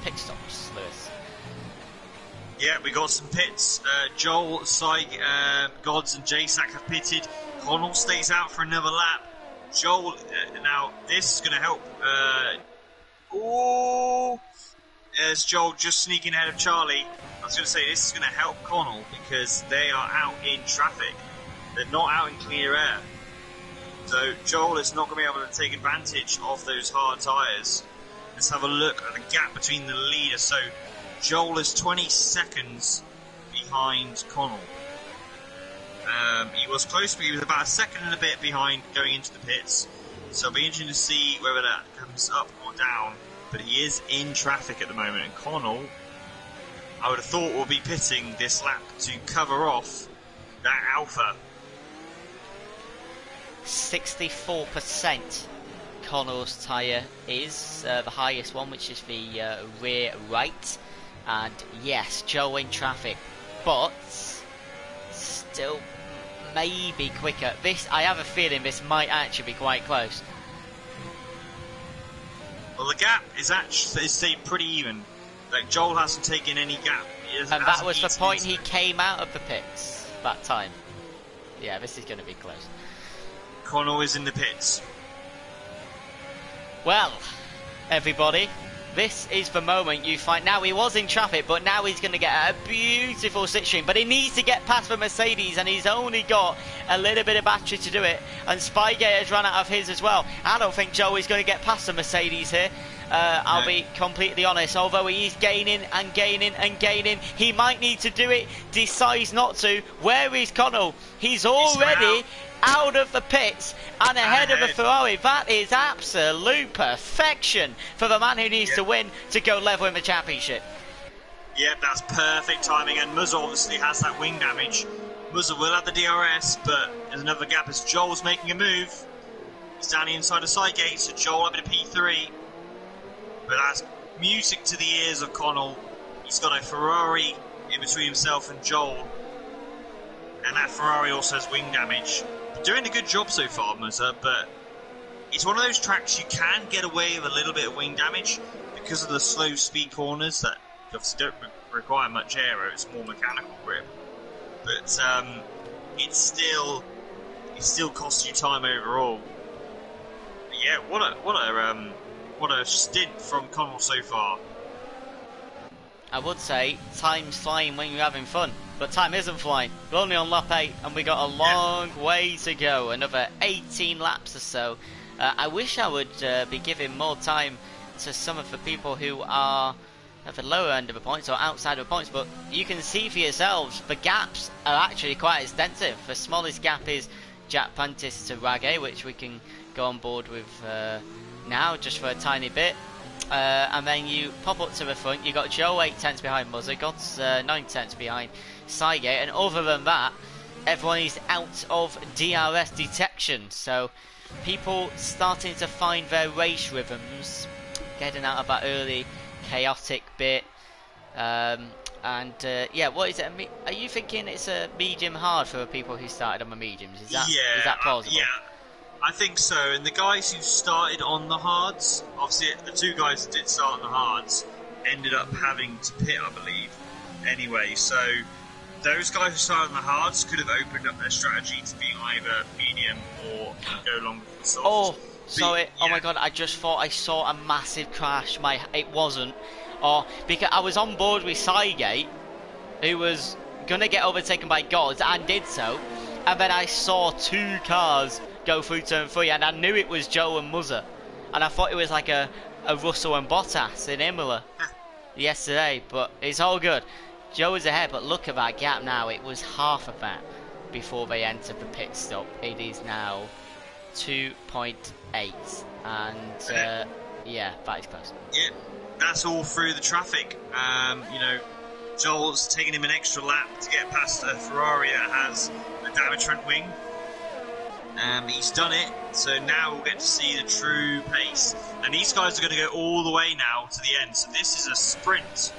Speaker 1: Pit stops, Lewis.
Speaker 2: Yeah, we got some pits. Joel, Gods and JSAC have pitted. Connell stays out for another lap. Joel, now this is going to help. There's Joel just sneaking ahead of Charlie. I was going to say this is going to help Connell because they are out in traffic. They're not out in clear air. So Joel is not going to be able to take advantage of those hard tyres. Let's have a look at the gap between the leaders. So Joel is 20 seconds behind Connell. He was close, but he was about a second and a bit behind going into the pits. So it'll be interesting to see whether that comes up or down. But he is in traffic at the moment. And Connell, I would have thought, will be pitting this lap to cover off that Alpha.
Speaker 1: 64% Connell's tyre is the highest one, which is the rear right. And yes, Joe in traffic, but still maybe quicker. I have a feeling this might actually be quite close.
Speaker 2: Well, the gap is stayed pretty even. Like, Joel hasn't taken any gap.
Speaker 1: And that was the point he came out of the pits that time. Yeah, this is going to be close.
Speaker 2: Connell is in the pits.
Speaker 1: Well, everybody, this is the moment you find. Now, he was in traffic, but now he's going to get a beautiful slipstream. But he needs to get past the Mercedes, and he's only got a little bit of battery to do it. And Spygate has run out of his as well. I don't think Joey's going to get past the Mercedes here. I'll be completely honest. Although he is gaining and gaining and gaining, he might need to do it. Decides not to. Where is Connell? He's already out of the pits and ahead of the Ferrari. That is absolute perfection for the man who needs to win to go level in the championship.
Speaker 2: Yeah, that's perfect timing, and Muzzer obviously has that wing damage. Muzzer will have the DRS, but there's another gap as Joel's making a move. He's down the inside of Sidegate, so Joel having a P3. But that's music to the ears of Connell. He's got a Ferrari in between himself and Joel, and that Ferrari also has wing damage. Doing a good job so far, Muzzer, but it's one of those tracks you can get away with a little bit of wing damage because of the slow speed corners that obviously don't require much aero, it's more mechanical grip. But it still costs you time overall. But yeah, what a stint from Connell so far.
Speaker 1: I would say time's flying when you're having fun, but time isn't flying. We're only on lap 8 and we got a long way to go, another 18 laps or so. I wish I would be giving more time to some of the people who are at the lower end of the points or outside of the points, but you can see for yourselves the gaps are actually quite extensive. The smallest gap is Jack Pantis to Rage, which we can go on board with now just for a tiny bit. And then you pop up to the front, you got Joe 8 tenths behind Muzzer, God's 9 tenths behind Cygate, and other than that, everyone is out of DRS detection. So people starting to find their race rhythms, getting out of that early chaotic bit. Yeah, what is it? Are you thinking it's a medium hard for the people who started on the mediums? Is that plausible?
Speaker 2: Yeah, I think so. And the guys who started on the hards, obviously the two guys that did start on the hards ended up having to pit, I believe. Anyway, so those guys who started on the hards could have opened up their strategy to be either medium or go along with the soft.
Speaker 1: Oh, sorry. Oh my god, I just thought I saw a massive crash. It wasn't. Because I was on board with Cygate, who was going to get overtaken by Gods, and did so. And then I saw two cars go through turn 3, and I knew it was Joe and Muzzer. And I thought it was like a Russell and Bottas in Imola yesterday, but it's all good. Joe is ahead, but look at that gap now. It was half of that before they entered the pit stop. It is now 2.8, and yeah, that is close.
Speaker 2: Yeah, that's all through the traffic. You know, Joel's taking him an extra lap to get past a Ferrari that has a damaged front wing. He's done it, so now we'll get to see the true pace. And these guys are going to go all the way now to the end. So this is a sprint.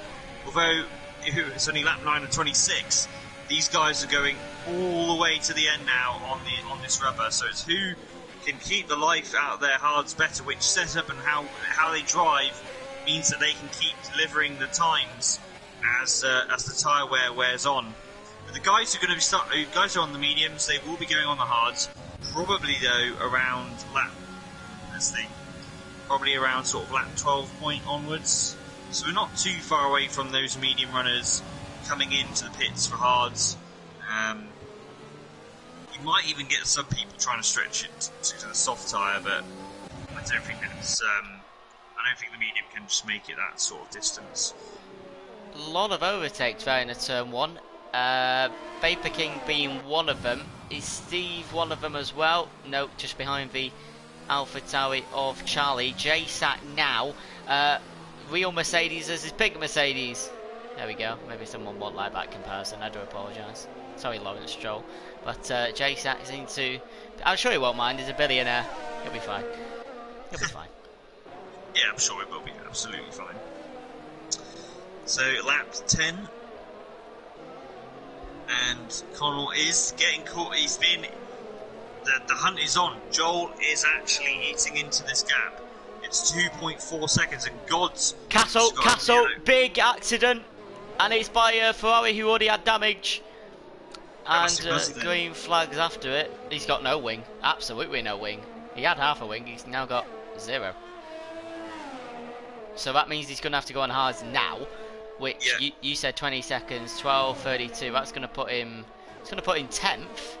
Speaker 2: Although it's only lap 9 of 26, these guys are going all the way to the end now on this rubber. So it's who can keep the life out of their hards better, which setup and how they drive means that they can keep delivering the times as the tyre wear wears on. But the guys who are going to be guys who are on the mediums, they will be going on the hards. Probably though around probably around sort of lap 12 point onwards. So we're not too far away from those medium runners coming into the pits for hards. You might even get some people trying to stretch it to the soft tyre, but I don't think that's. I don't think the medium can just make it that sort of distance.
Speaker 1: A lot of overtakes there in a turn 1. Vapor King being one of them. Is Steve one of them as well? No, just behind the Alpha Tauri of Charlie. JSAT now. Real Mercedes as his big Mercedes. There we go. Maybe someone won't like that comparison. I do apologise. Sorry, Lawrence Stroll. But JSAT is into. I'm sure he won't mind. He's a billionaire. He'll be fine. He'll be fine.
Speaker 2: Yeah, I'm sure it will be absolutely fine. So lap 10. And Connell is getting caught. He's been. The hunt is on. Joel is actually eating into this gap. It's 2.4 seconds, and God's.
Speaker 1: Castle, big accident, and it's by a Ferrari who already had damage. And green flags after it. He's got no wing. Absolutely no wing. He had half a wing. He's now got 0. So that means he's going to have to go on hards now. Which you said 20 seconds, 12:32. That's going to put him. It's going to put him 10th.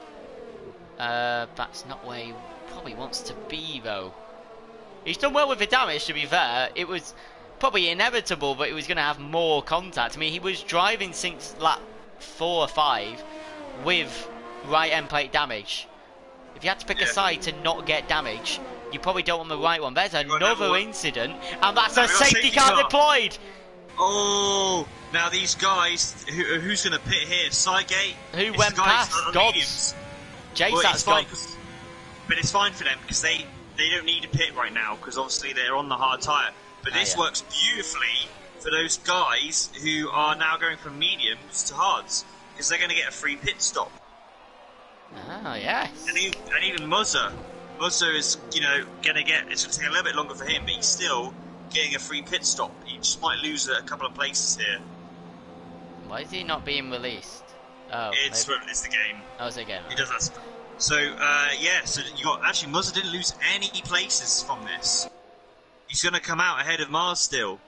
Speaker 1: That's not where he probably wants to be, though. He's done well with the damage. To be fair, it was probably inevitable, but he was going to have more contact. I mean, he was driving since lap 4 or 5 with right end plate damage. If you had to pick a side to not get damage, you probably don't want the right one. There's another incident, and that's a safety car deployed.
Speaker 2: Oh, now these guys, who's going to pit here? Cygate?
Speaker 1: Who went past? Gods. JSAT's gone.
Speaker 2: But it's fine for them because they don't need a pit right now because obviously they're on the hard tyre. But this works beautifully for those guys who are now going from mediums to hards because they're going to get a free pit stop.
Speaker 1: Oh, yes.
Speaker 2: And even Muzzer is, going to get, it's going to take a little bit longer for him, but he's still getting a free pit stop. He just might lose a couple of places here.
Speaker 1: Why is he not being released? Oh,
Speaker 2: it's the game.
Speaker 1: Oh, it's a game.
Speaker 2: He does that. So so you got actually Muzzer didn't lose any places from this. He's going to come out ahead of Mars still.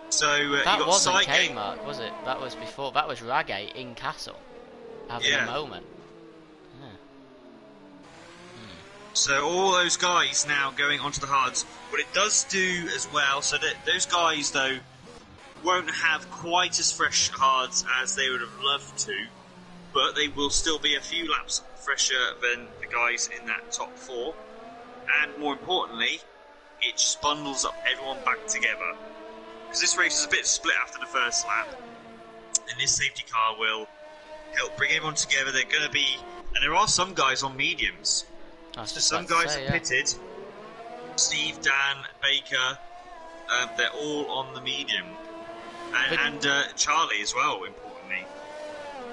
Speaker 2: So
Speaker 1: that
Speaker 2: you got
Speaker 1: wasn't
Speaker 2: Cygate.
Speaker 1: K-Mark, was it? That was before. That was Ragate in Castle having a moment.
Speaker 2: So all those guys now going onto the hards. What it does do as well, so that those guys though, won't have quite as fresh hards as they would have loved to, but they will still be a few laps fresher than the guys in that top 4. And more importantly, it just bundles up everyone back together. Because this race is a bit split after the first lap, and this safety car will help bring everyone together. They're going to be, and there are some guys on mediums. So some guys are pitted. Steve, Dan, Baker, they're all on the medium. And Charlie as well, importantly.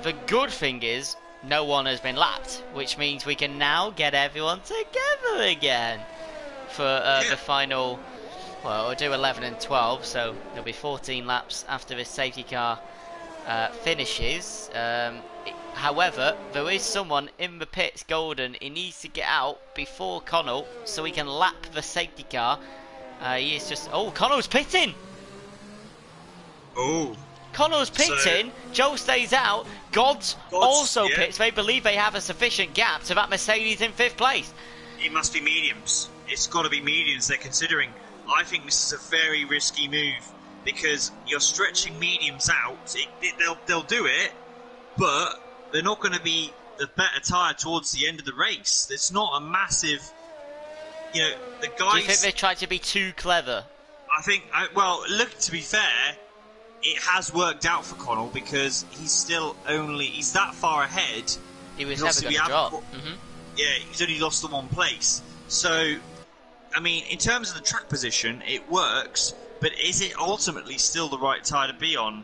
Speaker 1: The good thing is, no one has been lapped, which means we can now get everyone together again for the final. Well, we'll do 11 and 12, so there'll be 14 laps after this safety car finishes. However, there is someone in the pits, Golden. He needs to get out before Connell so he can lap the safety car. He is just... Oh, Connell's pitting!
Speaker 2: Oh.
Speaker 1: Connell's pitting, Joe stays out, Gods also pits. They believe they have a sufficient gap to that Mercedes in 5th place.
Speaker 2: It must be mediums. It's got to be mediums they're considering. I think this is a very risky move because you're stretching mediums out. They'll do it, but they're not going to be the better tyre towards the end of the race. It's not a massive... You know, the guys...
Speaker 1: Do you think they tried to be too clever?
Speaker 2: I think... Well, look, to be fair... It has worked out for Connell because he's still only... He's that far ahead.
Speaker 1: He was never going to drop.
Speaker 2: Yeah, he's only lost the one place. So, I mean, in terms of the track position, it works, but is it ultimately still the right tyre to be on?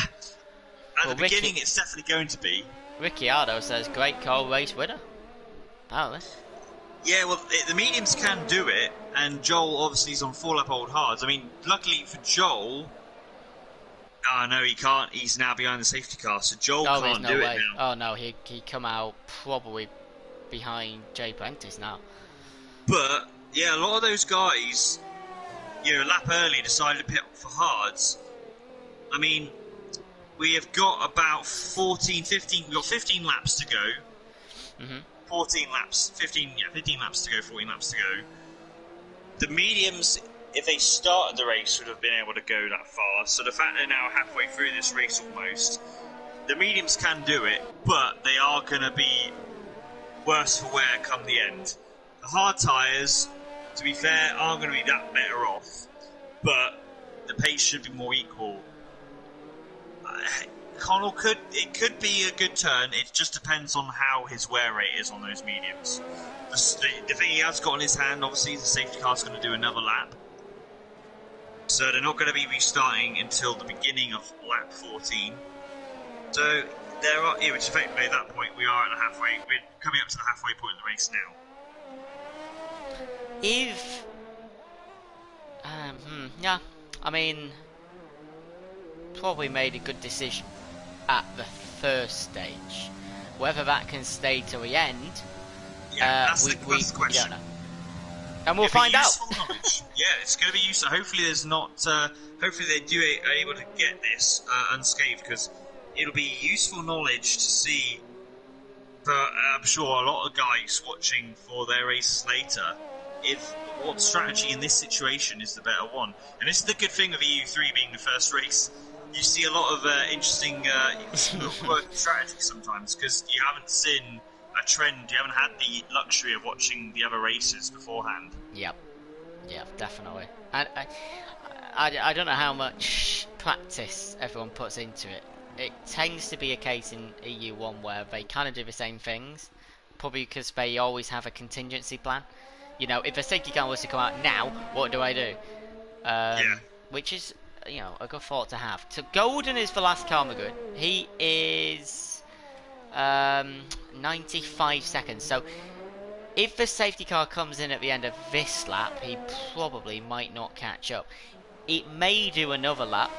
Speaker 2: At the beginning, it's definitely going to be.
Speaker 1: Ricciardo says, great call, race winner. Apparently.
Speaker 2: Yeah, well, the mediums can do it, and Joel obviously is on 4-lap old hards. I mean, luckily for Joel... Oh, no, he can't. He's now behind the safety car, so Joel can't do it now.
Speaker 1: Oh, no, he come out probably behind Jay Prentice now.
Speaker 2: But, yeah, a lot of those guys, a lap early decided to pit for hards. I mean, we have got about 15 laps to go. 14 laps, 15 laps to go, 14 laps to go. The mediums... If they started the race, would have been able to go that far. So the fact they're now halfway through this race almost, the mediums can do it, but they are going to be worse for wear come the end. The hard tyres, to be fair, aren't going to be that better off, but the pace should be more equal. Connell could be a good turn. It just depends on how his wear rate is on those mediums. The thing he has got in his hand, obviously, the safety car's going to do another lap. So they're not going to be restarting until the beginning of lap 14. So there are, which effectively at that point we are at the halfway. We're coming up to the halfway point of the race now.
Speaker 1: If, yeah, I mean, probably made a good decision at the first stage. Whether that can stay till the end,
Speaker 2: that's the question.
Speaker 1: We don't know. And we'll find out.
Speaker 2: Yeah, it's going to be useful. Hopefully, there's not. Hopefully, are able to get this unscathed because it'll be useful knowledge to see. For I'm sure a lot of guys watching for their races later, what strategy in this situation is the better one. And this is the good thing of EU3 being the first race. You see a lot of interesting working strategy sometimes because you haven't seen a trend. You haven't had the luxury of watching the other races beforehand.
Speaker 1: Yep, definitely. And I don't know how much practice everyone puts into it. It tends to be a case in EU1 where they kind of do the same things, probably because they always have a contingency plan. You know, if a safety car was to come out now, what do I do? Which is, a good thought to have. So Golden is the last car, good. He is 95 seconds. So if the safety car comes in at the end of this lap, he probably might not catch up. It may do another lap,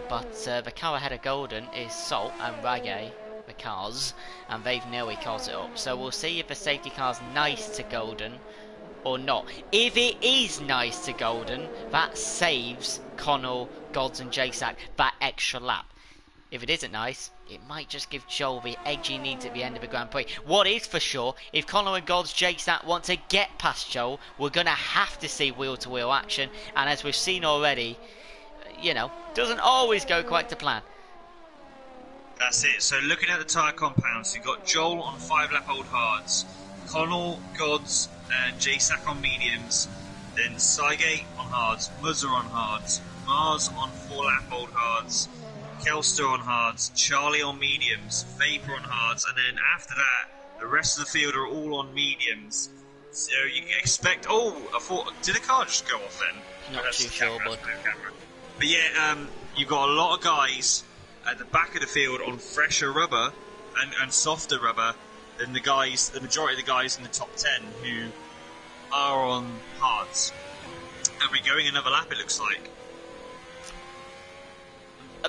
Speaker 1: but the car ahead of Golden is Salt and Ragay, the cars, and they've nearly caught it up. So we'll see if the safety car's nice to Golden or not. If it is nice to Golden, that saves Connell, Gods and JSAC that extra lap. If it isn't nice, it might just give Joel the edge he needs at the end of the Grand Prix. What is for sure, if Connell and Gods JSAT want to get past Joel, we're going to have to see wheel-to-wheel action. And as we've seen already, you know, doesn't always go quite to plan.
Speaker 2: That's it. So looking at the tyre compounds, you've got Joel on 5-lap old hards, Connell, Gods, and J-Sack on mediums, then Cygate on hards, Muzzer on hards, Mars on 4-lap old hards, Kelster on hards, Charlie on mediums, Vapor on hards, and then after that, the rest of the field are all on mediums. So you can expect. Oh, I thought, did the car just go off then?
Speaker 1: Not too sure, but
Speaker 2: yeah, you've got a lot of guys at the back of the field on fresher rubber and softer rubber than the majority of the guys in the top 10 who are on hards. And we're going another lap, it looks like.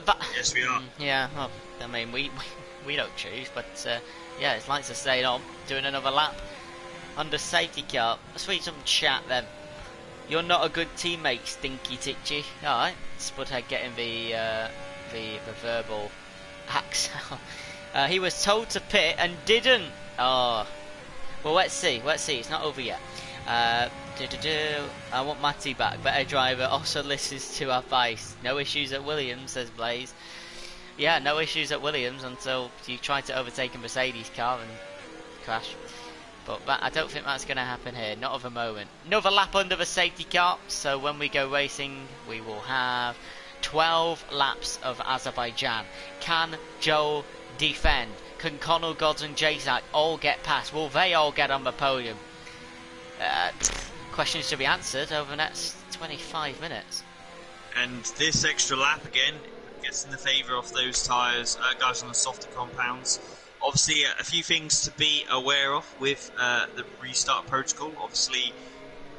Speaker 1: But,
Speaker 2: yes, we are.
Speaker 1: Yeah, well, I mean, we don't choose, but yeah, it's like to stay on, doing another lap under safety car. Let's read some chat then. You're not a good teammate, Stinky Titchy. Alright, Spudhead getting the verbal hacks. He was told to pit and didn't. Oh, well, let's see. It's not over yet. I want Matty back. Better driver. Also listens to advice. No issues at Williams, says Blaze. Yeah, no issues at Williams until you try to overtake a Mercedes car and crash. But I don't think that's going to happen here. Not at the moment. Another lap under the safety car. So when we go racing, we will have 12 laps of Azerbaijan. Can Joel defend? Can Connell, Gods and J-Sack all get past? Will they all get on the podium? Questions to be answered over the next 25 minutes.
Speaker 2: And this extra lap again gets in the favour of those tyres, guys on the softer compounds. Obviously, a few things to be aware of with the restart protocol. Obviously,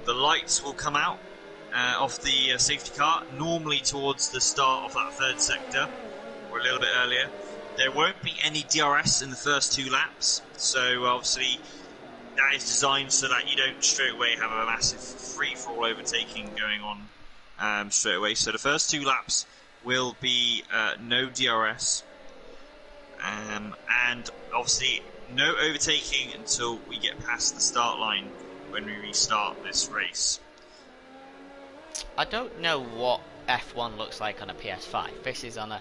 Speaker 2: the lights will come out off the safety car, normally towards the start of that third sector, or a little bit earlier. There won't be any DRS in the first 2 laps, so obviously that is designed so that you don't straight away have a massive free-for-all overtaking going on straight away. So the first 2 laps will be no DRS, and obviously no overtaking until we get past the start line when we restart this race.
Speaker 1: I don't know what F1 looks like on a PS5. This is on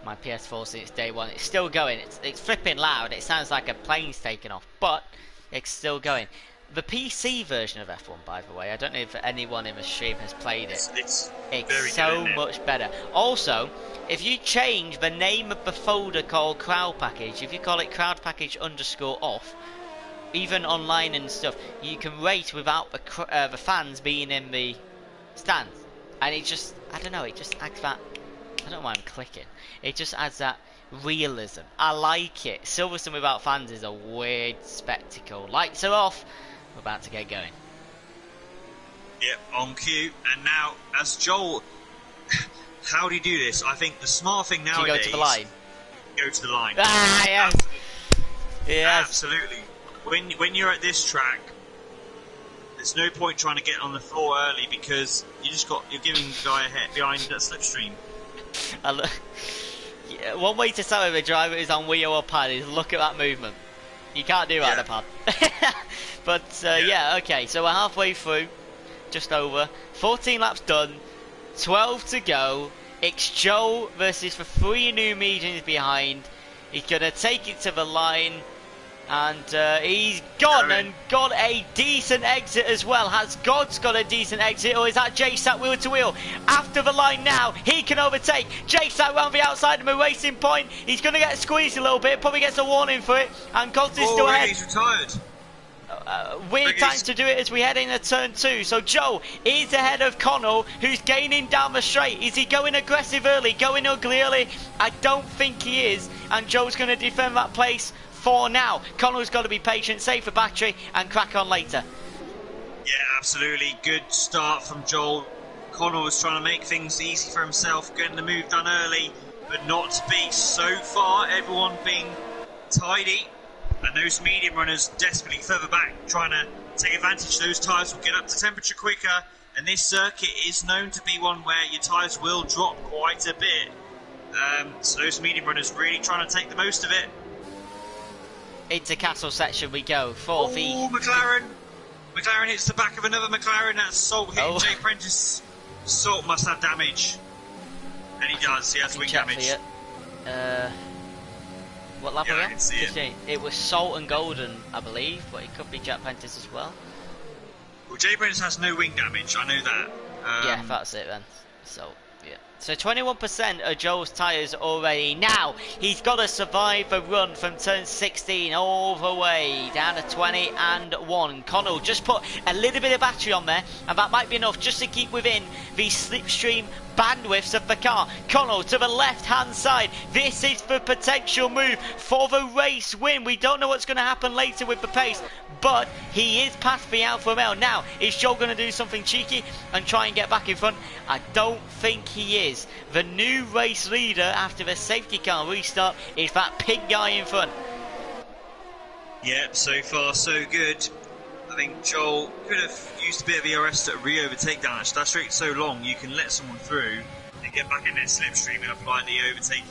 Speaker 1: my PS4 since day one. It's still going. It's flipping loud. It sounds like a plane's taking off, but it's still going. The PC version of F1, by the way, I don't know if anyone in the stream has played it.
Speaker 2: It's
Speaker 1: so much better. Also, if you change the name of the folder called Crowd Package, if you call it Crowd Package _off, even online and stuff, you can race without the fans being in the stands. And it just, I don't know, it just adds that, I don't know why I'm clicking, it just adds that realism. I like it. Silverstone without fans is a weird spectacle. Lights are off, we're about to get going.
Speaker 2: Yep, on cue. And now, as Joel, how do you do this? I think the smart thing nowadays...
Speaker 1: Do you go to the line?
Speaker 2: Go to the line.
Speaker 1: Ah, yes. Yes.
Speaker 2: Absolutely. When you're at this track, there's no point trying to get on the floor early because you're giving the guy a hit behind that slipstream.
Speaker 1: Yeah, one way to tell if a driver is on wheel or pad is look at that movement. You can't do that on a pad. But yeah, okay, so we're halfway through, just over. 14 laps done, 12 to go. It's Joe versus the 3 new mediums behind. He's going to take it to the line. And he's gone and got a decent exit as well. Has God's got a decent exit, or is that J-Sat wheel to wheel? After the line now, he can overtake. J-Sat round the outside of the racing point. He's going to get squeezed a little bit, probably gets a warning for it. And God's is still ahead.
Speaker 2: He's retired.
Speaker 1: Weird time to do it as we head into turn 2. So Joe is ahead of Connell, who's gaining down the straight. Is he going aggressive early, going ugly early? I don't think he is. And Joe's going to defend that place for now. Connell's got to be patient, save the battery, and crack on later.
Speaker 2: Yeah, absolutely. Good start from Joel. Connell was trying to make things easy for himself, getting the move done early, but not to be. So far, everyone being tidy, and those medium runners desperately further back, trying to take advantage. Those tyres will get up to temperature quicker, and this circuit is known to be one where your tyres will drop quite a bit. So those medium runners really trying to take the most of it.
Speaker 1: Into castle section we go. 4 feet.
Speaker 2: Oh, McLaren! McLaren hits the back of another McLaren. That's Salt hitting Jay Prentice. Salt must have damage. And he does. He has wing damage.
Speaker 1: What lap
Speaker 2: Yeah,
Speaker 1: are we
Speaker 2: I
Speaker 1: on?
Speaker 2: can see it.
Speaker 1: 15. It was Salt and Golden, I believe, but it could be Jack Prentice as well.
Speaker 2: Well, Jay Prentice has no wing damage. I know that.
Speaker 1: Yeah, that's it then. So, yeah. So 21% of Joel's tyres already. Now, he's got to survive a run from turn 16 all the way down to 20 and 1. Connell just put a little bit of battery on there, and that might be enough just to keep within the slipstream bandwidths of the car. Connell to the left hand side. This is the potential move for the race win. We don't know what's going to happen later with the pace, but he is past the Alfa Romeo. Now, is Joel going to do something cheeky and try and get back in front? I don't think he is. The new race leader after the safety car restart is that pig guy in front.
Speaker 2: Yep, so far so good. I think Joel could have used a bit of ERS to re-overtake down. That straight's so long, you can let someone through and get back in their slipstream and apply the overtake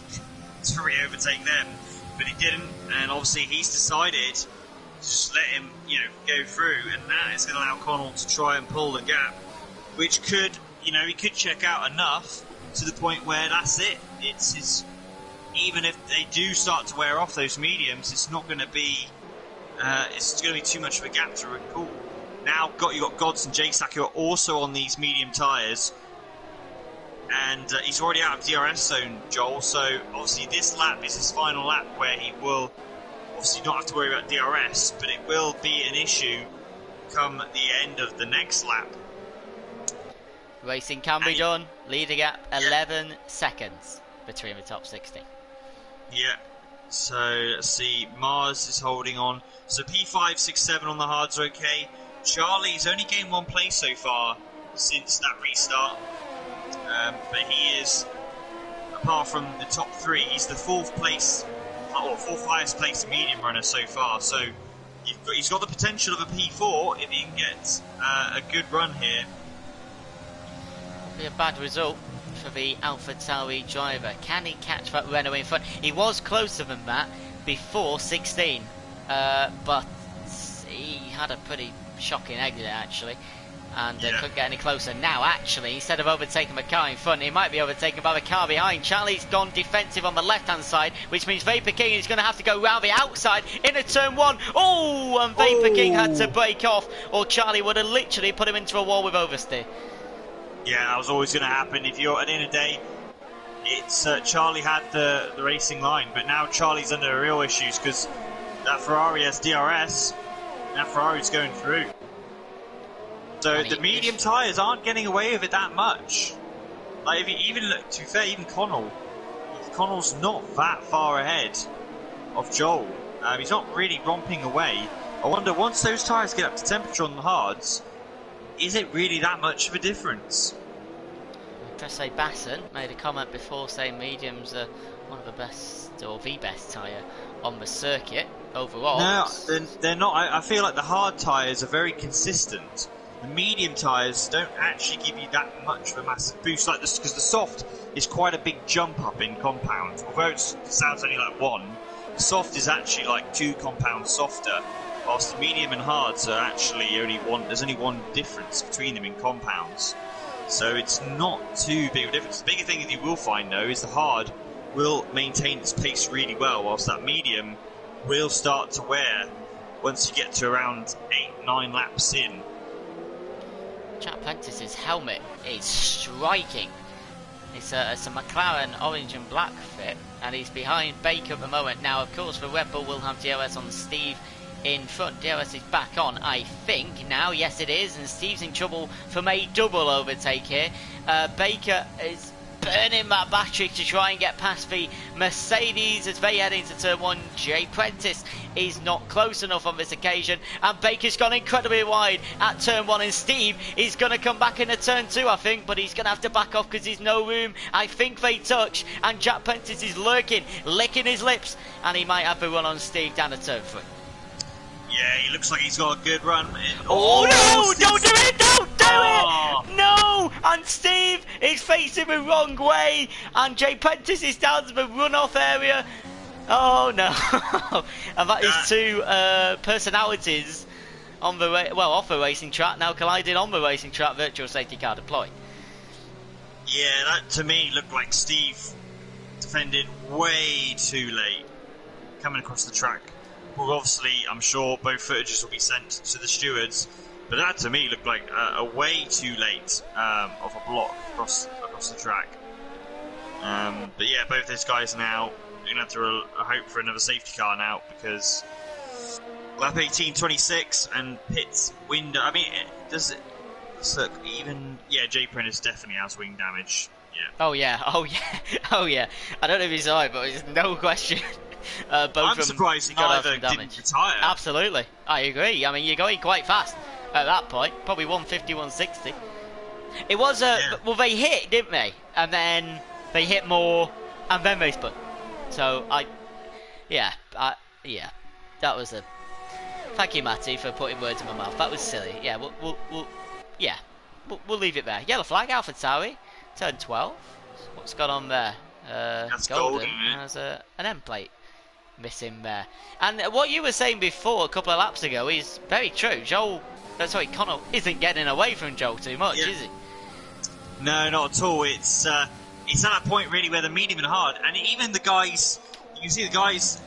Speaker 2: to re-overtake them. But he didn't, and obviously he's decided to just let him, go through, and that is going to allow Connell to try and pull the gap, which could, he could check out enough to the point where that's it. It's even if they do start to wear off those mediums, it's not going to be. It's going to be too much of a gap to recall. Now you got Gods and J-Stack who are also on these medium tyres, and he's already out of DRS zone, Joel. So obviously this lap is his final lap where he will obviously not have to worry about DRS, but it will be an issue come the end of the next lap.
Speaker 1: Racing can be done. Leader gap 11 seconds between the top 60.
Speaker 2: Yeah. So let's see. Mars is holding on. So P5, 6, 7 on the hards are okay. Charlie's only gained one place so far since that restart. But he is, apart from the top three, he's the fourth highest placed medium runner so far. So he's got the potential of a P4 if he can get a good run here.
Speaker 1: Be a bad result for the AlphaTauri driver. Can he catch that Renault in front? He was closer than that before 16, but he had a pretty shocking exit actually, and couldn't get any closer. Now actually, instead of overtaking the car in front, he might be overtaken by the car behind. Charlie's gone defensive on the left hand side, which means Vapor King is going to have to go round the outside into turn 1. Oh, and Vapor King had to break off, or Charlie would have literally put him into a wall with oversteer.
Speaker 2: Yeah, that was always going to happen. If you're at the end of the day, it's Charlie had the racing line, but now Charlie's under real issues because that Ferrari has DRS, and that Ferrari's going through. So the medium tyres aren't getting away with it that much. Like if you even look, to be fair, even Connell's not that far ahead of Joel. He's not really romping away. I wonder once those tyres get up to temperature on the hards, is it really that much of a difference?
Speaker 1: Tresse Basson made a comment before saying mediums are one of the best, or the best tyre on the circuit overall.
Speaker 2: No, they're not. I feel like the hard tyres are very consistent. The medium tyres don't actually give you that much of a massive boost like this, because the soft is quite a big jump up in compound. Although it sounds only like one, the soft is actually like 2 compounds softer. Whilst the medium and hards are actually there's only one difference between them in compounds. So it's not too big of a difference. The bigger thing that you will find though is the hard will maintain its pace really well, whilst that medium will start to wear once you get to around 8-9 laps in.
Speaker 1: Jack Prentice's helmet is striking. It's a McLaren orange and black fit, and he's behind Baker at the moment. Now of course the Red Bull will have DRS on Steve in front. DRS is back on, I think now. Yes it is, and Steve's in trouble from a double overtake here. Baker is burning that battery to try and get past the Mercedes as they head into turn 1. Jay Prentice is not close enough on this occasion, and Baker's gone incredibly wide at turn 1, and Steve is going to come back into turn 2 I think, but he's going to have to back off because there's no room. I think they touch, and Jack Prentice is lurking, licking his lips, and he might have a run on Steve down to turn 3.
Speaker 2: Yeah, he looks like he's got a good run.
Speaker 1: Oh no! Don't do it! Don't do it! No! And Steve is facing the wrong way, and Jay Prentice is down to the runoff area. Oh no! And that is 2 personalities on the off the racing track now colliding on the racing track. Virtual safety car deployed.
Speaker 2: Yeah, that to me looked like Steve defended way too late coming across the track. Well, obviously, I'm sure both footages will be sent to the stewards, but that to me looked like a way too late of a block across the track. But yeah, both those guys now going to have to hope for another safety car now, because lap 18:26 and pits window. I mean, does it look even? Yeah, J-Print is definitely has wing damage. Yeah.
Speaker 1: Oh yeah, oh yeah, oh yeah. I don't know if you saw it, but it's no question. Both
Speaker 2: I'm surprised neither didn't retire.
Speaker 1: Absolutely, I agree. I mean, you're going quite fast at that point, probably 150, 160. It was well, they hit, didn't they? And then they hit more, and then they spun. So yeah, that was a. Thank you, Matty, for putting words in my mouth. That was silly. Yeah, we'll leave it there. Yellow flag, AlphaTauri, turn 12. What's gone on there?
Speaker 2: That's
Speaker 1: golden.
Speaker 2: golden.
Speaker 1: There's an end plate missing there. And what you were saying before, a couple of laps ago, is very true. Connor isn't getting away from Joel too much, is he?
Speaker 2: No, not at all. It's at that point really where the medium and hard, and even the guys, you can see the guys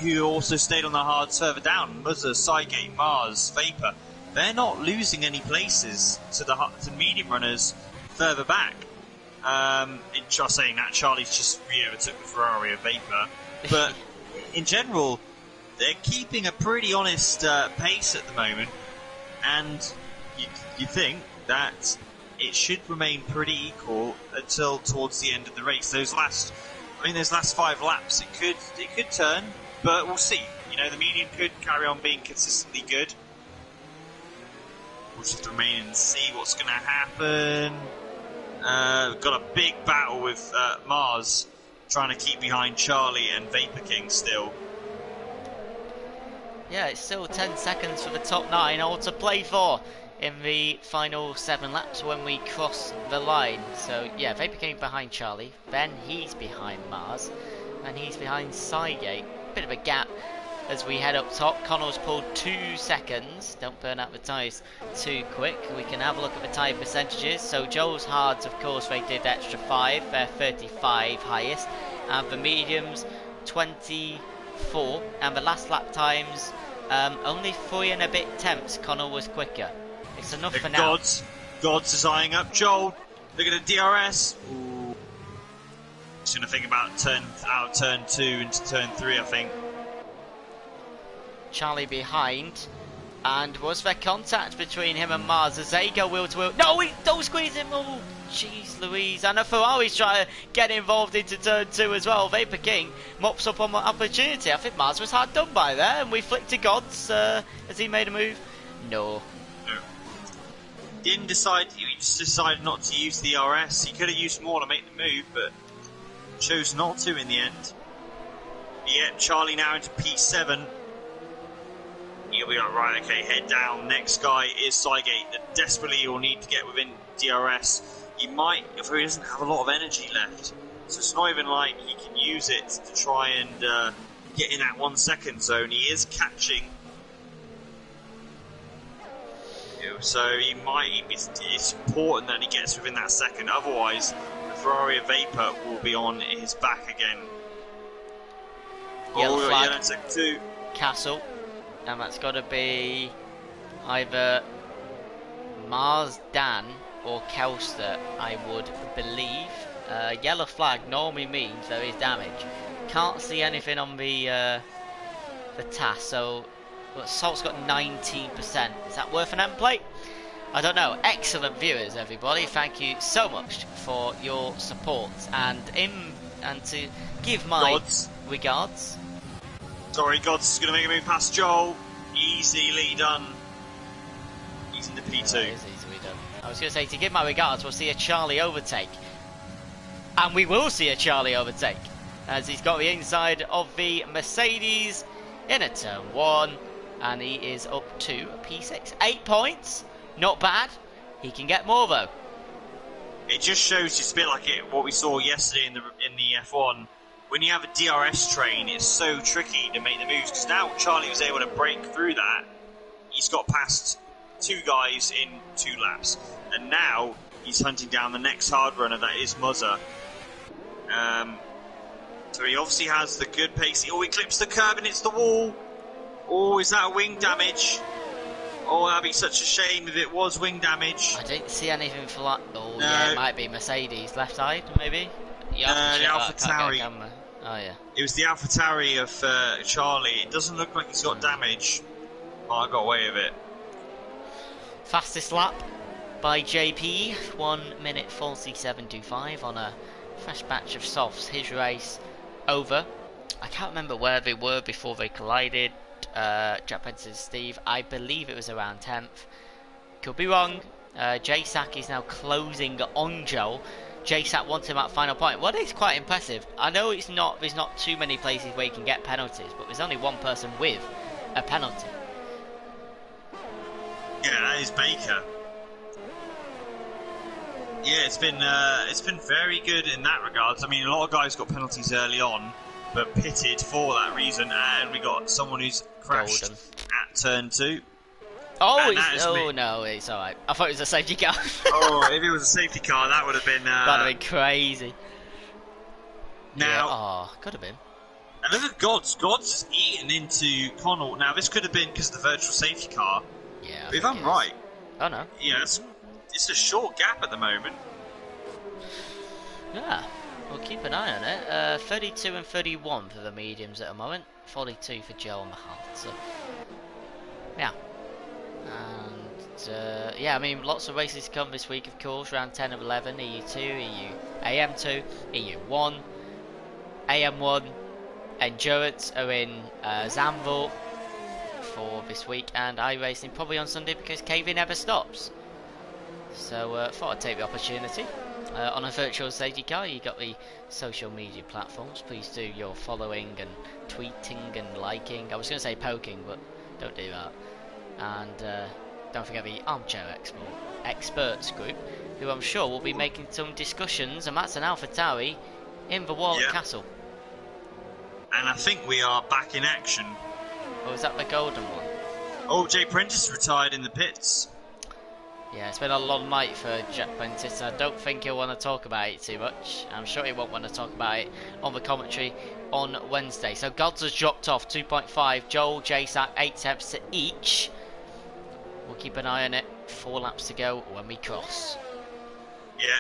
Speaker 2: who also stayed on the hards further down, Muzza, Cygate, Mars, Vapor, they're not losing any places to medium runners further back. Just saying that, Charlie's just overtook the Ferrari of Vapor, but in general, they're keeping a pretty honest pace at the moment, and you think that it should remain pretty equal until towards the end of the race. Those last 5 laps, it could turn, but we'll see. You know, the medium could carry on being consistently good. We'll just have to remain and see what's going to happen. We've got a big battle with Mars trying to keep behind Charlie and Vapor King still.
Speaker 1: Yeah, it's still 10 seconds for the top 9, all to play for in the final 7 laps when we cross the line. So yeah, Vapor King behind Charlie, then he's behind Mars, and he's behind Cygate. Bit of a gap as we head up top. Connell's pulled 2 seconds. Don't burn out the tyres too quick. We can have a look at the tyre percentages. So Joel's hards, of course, they did extra 5. They're 35 highest. And the mediums, 24. And the last lap times, only 3 and a bit tenths. Connell was quicker. It's enough for now.
Speaker 2: Gods is eyeing up Joel. Look at the DRS. Ooh. Just going to think about turn 2 into turn 3, I think.
Speaker 1: Charlie behind, and was there contact between him and Mars as they go wheel to wheel? No, don't squeeze him! Oh, jeez Louise. And a Ferrari's trying to get involved into turn 2 as well. Vapor King mops up on the opportunity. I think Mars was hard done by there, and we flicked to Gods as he made a move. No.
Speaker 2: He just decided not to use the RS. He could have used more to make the move, but chose not to in the end. Yeah, Charlie now into P7. Here we are, right, okay, head down. Next guy is Cygate, that desperately will need to get within DRS. He might, if he doesn't have a lot of energy left. So it's not even like he can use it to try and get in that 1 second zone. He is catching. So it's important that he gets within that second, otherwise the Ferrari Vapor will be on his back again.
Speaker 1: Yellow flag.
Speaker 2: Yeah, second 2.
Speaker 1: Castle. And that's got to be either Mars Dan or Kelster, I would believe. Yellow flag normally means there is damage. Can't see anything on the TAS, so Salt's got 19%. Is that worth an end plate? I don't know. Excellent viewers, everybody. Thank you so much for your support, and to give my regards.
Speaker 2: Sorry, God's going to make a move past Joel. Easily done. He's in the P2.
Speaker 1: That is easily done. I was going to say, to give my regards, we'll see a Charlie overtake. And we will see a Charlie overtake, as he's got the inside of the Mercedes in a turn 1. And he is up to P6. 8 points. Not bad. He can get more, though.
Speaker 2: It just shows you a bit like what we saw yesterday in the F1. When you have a DRS train, it's so tricky to make the moves, because now Charlie was able to break through that. He's got past 2 guys in 2 laps, and now he's hunting down the next hard runner, that is Muzza. So he obviously has the good pace. Oh, he clips the curb and hits the wall. Oh, is that a wing damage? Oh, that'd be such a shame if it was wing damage.
Speaker 1: I didn't see anything for that. Oh,
Speaker 2: No.
Speaker 1: yeah, it might be Mercedes. Left side, maybe? You have to
Speaker 2: The
Speaker 1: check
Speaker 2: Alpha
Speaker 1: that, can't get a
Speaker 2: Tauri.
Speaker 1: camera. Oh, yeah.
Speaker 2: It was the AlphaTauri of Charlie. It doesn't look like he's got damage. Oh, I got away with it.
Speaker 1: Fastest lap by JP, 1 minute 47.25 on a fresh batch of softs. His race over. I can't remember where they were before they collided. Jack Pence and Steve, I believe it was around 10th. Could be wrong. JSAC is now closing on Joel. JSAC wants him at final point. What is quite impressive. I know there's not too many places where you can get penalties, but there's only one person with a penalty.
Speaker 2: Yeah, that is Baker. Yeah, it's been very good in that regards. I mean, a lot of guys got penalties early on, but pitted for that reason, and we got someone who's crashed
Speaker 1: Golden.
Speaker 2: at turn 2.
Speaker 1: Oh, no, it's alright. I thought it was a safety car.
Speaker 2: Oh, if it was a safety car, that would have been...
Speaker 1: That'd have been crazy.
Speaker 2: Now...
Speaker 1: Yeah, oh, could have been.
Speaker 2: And look at Gods. Gods just eaten into Connell. Now, this could have been because of the virtual safety car.
Speaker 1: Yeah.
Speaker 2: But if I'm right...
Speaker 1: Oh, no.
Speaker 2: Yeah, it's a short gap at the moment.
Speaker 1: Yeah, we'll keep an eye on it. 32 and 31 for the mediums at the moment. 42 for Joe and Mahal. So, yeah. And, yeah, I mean, lots of races to come this week, of course. Round 10 of 11, EU2, EU AM2, EU1, AM1. Endurance are in Zandvoort for this week, and iRacing probably on Sunday because KV never stops. So, thought I'd take the opportunity. On a virtual safety car, you got the social media platforms. Please do your following and tweeting and liking. I was going to say poking, but don't do that. And don't forget the Armchair Experts group, who I'm sure will be making some discussions, and that's an AlphaTauri in the Warwick Castle.
Speaker 2: And I think we are back in action.
Speaker 1: Or is that the golden one?
Speaker 2: Oh, Jay Prentice retired in the pits.
Speaker 1: Yeah, it's been a long night for Jack Prentice. I don't think he'll want to talk about it too much. I'm sure he won't want to talk about it on the commentary on Wednesday. So Gods has dropped off 2.5. Joel, JSAC, 8 tenths to each. We'll keep an eye on it. 4 laps to go when we cross.
Speaker 2: Yeah.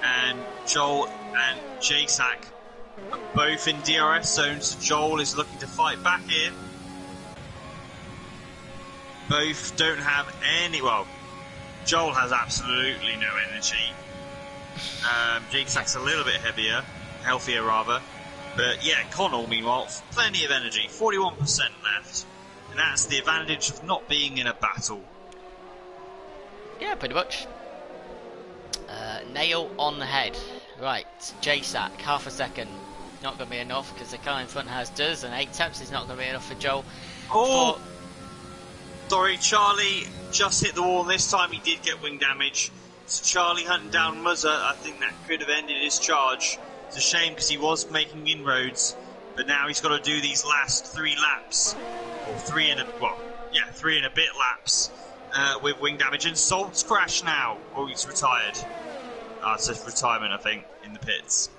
Speaker 2: And Joel and JSAC are both in DRS zones. Joel is looking to fight back here. Both don't have any... Well, Joel has absolutely no energy. JSAC's a little bit healthier rather. But yeah, Connell, meanwhile, plenty of energy. 41% left. And that's the advantage of not being in a battle.
Speaker 1: Yeah, pretty much. Nail on the head. Right, JSAC, half a second. Not going to be enough because the car in front has does, and 8 tenths is not going to be enough for Joel.
Speaker 2: Oh! Sorry, Charlie just hit the wall. This time he did get wing damage. So Charlie hunting down Muzza, I think that could have ended his charge. It's a shame because he was making inroads, but now he's got to do these last 3 laps. Or 3 and a bit laps with wing damage. And Salt's crashed now. Oh, he's retired. It says retirement, I think, in the pits.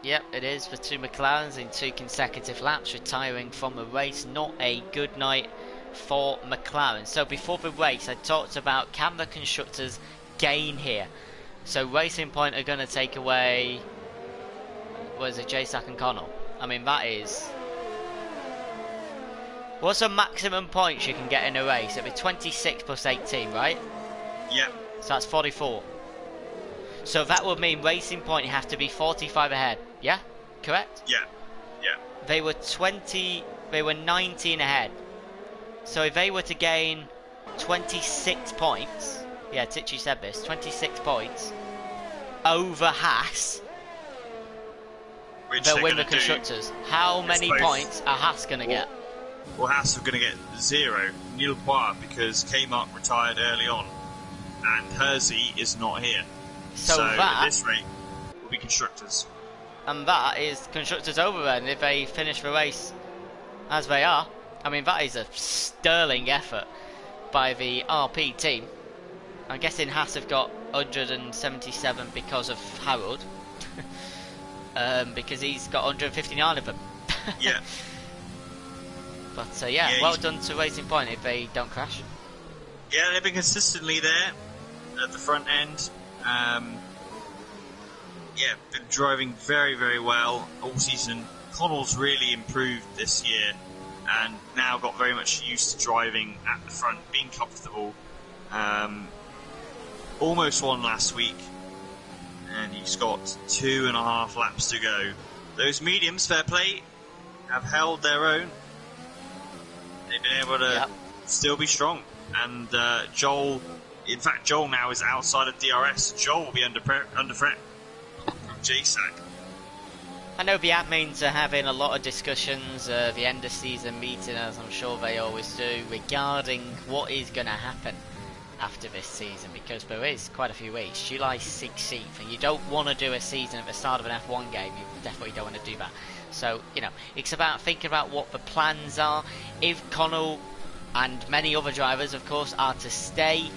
Speaker 1: Yep, it is for 2 McLarens in 2 consecutive laps, retiring from the race. Not a good night for McLaren. So before the race, I talked about can the constructors gain here. So Racing Point are going to take away, was it JSAC and Connell? I mean, that is... What's the maximum points you can get in a race? It'll be 26 plus 18, right?
Speaker 2: Yep.
Speaker 1: So that's 44. So that would mean Racing Point have to be 45 ahead. Yeah? Correct?
Speaker 2: Yeah. Yeah.
Speaker 1: They were 19 ahead. So if they were to gain 26 points, yeah, Tichy said this, 26 points over Haas, they'll win the constructors. How many points are Haas going to get?
Speaker 2: Well, Haas are going to get 0, nil point, because Kmart retired early on, and Hersey is not here. So
Speaker 1: that,
Speaker 2: at this rate, will be constructors.
Speaker 1: And that is constructors over then if they finish the race as they are. I mean, that is a sterling effort by the RP team. I'm guessing Haas have got 177 because of Harold. Because he's got 159 of them.
Speaker 2: Yeah.
Speaker 1: But yeah, well done to Racing Point if they don't crash.
Speaker 2: Yeah, they've been consistently there at the front end. Yeah, been driving very, very well all season. Connell's really improved this year and now got very much used to driving at the front, being comfortable. Almost won last week, and he's got 2.5 laps to go. Those mediums, fair play, have held their own. They've been able to still be strong. And Joel now is outside of DRS. Joel will be under threat from JSAC.
Speaker 1: I know the admins are having a lot of discussions, the end of season meeting, as I'm sure they always do, regarding what is going to happen after this season, because there is quite a few weeks. July 16th, and you don't want to do a season at the start of an F1 game. You definitely don't want to do that. So, you know, it's about thinking about what the plans are. If Connell and many other drivers, of course, are to stay,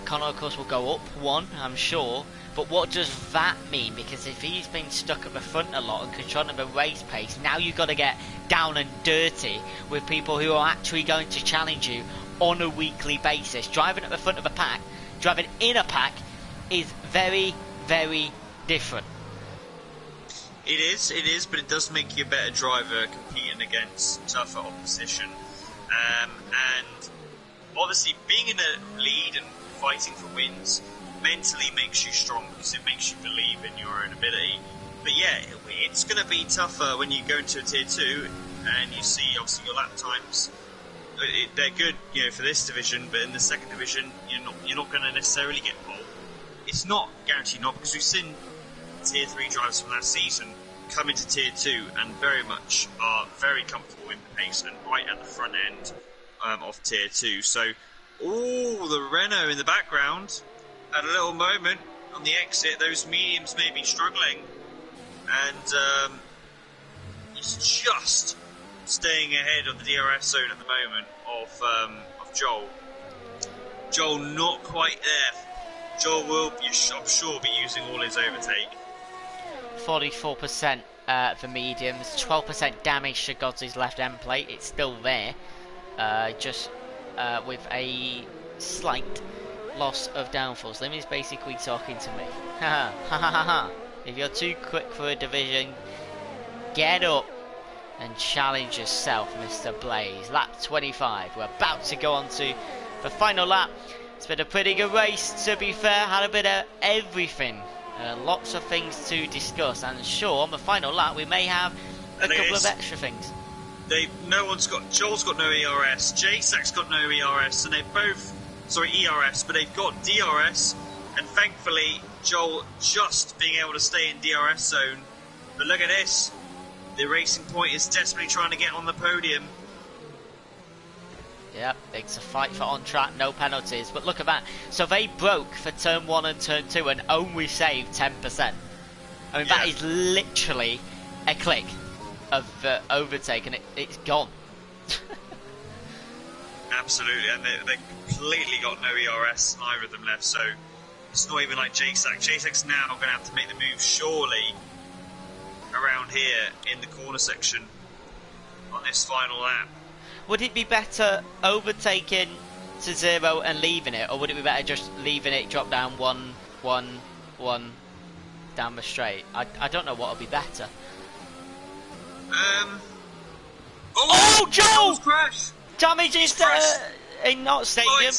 Speaker 1: Connell, of course, will go up one, I'm sure. But what does that mean? Because if he's been stuck at the front a lot and controlling the race pace, now you've got to get down and dirty with people who are actually going to challenge you on a weekly basis. Driving at the front of a pack, driving in a pack, is very, very different.
Speaker 2: It is, but it does make you a better driver competing against tougher opposition. And obviously being in a lead and fighting for wins mentally makes you strong because it makes you believe in your own ability. But yeah, it's going to be tougher when you go into a tier 2 and you see obviously your lap times. They're good, you know, for this division, but in the second division, you're not going to necessarily get pole. It's not guaranteed, not because we've seen tier 3 drivers from last season come into tier 2 and very much are very comfortable in the pace and right at the front end of tier 2. So, the Renault in the background had a little moment on the exit. Those mediums may be struggling, and he's just staying ahead of the DRS zone at the moment of Joel. Joel not quite there. Joel will, I'm sure, be using all his overtake.
Speaker 1: 44% for mediums, 12% damage to Godsey's left end plate. It's still there, just with a slight loss of downforce. Limmy's basically talking to me. Ha ha ha ha ha. If you're too quick for a division, get up and challenge yourself, Mr. Blaze. Lap 25. We're about to go on to the final lap. It's been a pretty good race, to be fair. Had a bit of everything. Lots of things to discuss. And sure, on the final lap, we may have a couple of extra things.
Speaker 2: Joel's got no ERS. JSAC's got no ERS. And they both, ERS, but they've got DRS. And thankfully, Joel just being able to stay in DRS zone. But look at this. The Racing Point is desperately trying to get on the podium.
Speaker 1: Yep, it's a fight for on track, no penalties. But look at that. So they broke for turn 1 and turn 2 and only saved 10%. I mean, that is literally a click of overtake, and it's gone.
Speaker 2: Absolutely, and they completely got no ERS, neither of them left, so it's not even like JSAC. JSAC's now going to have to make the move, surely, around here in the corner section on this final lap.
Speaker 1: Would it be better overtaking to 0 and leaving it, or would it be better just leaving it, drop down 1, 1, 1 down the straight? I don't know what would be better. Oh, Joel!
Speaker 2: Crash!
Speaker 1: Damages in not stadium,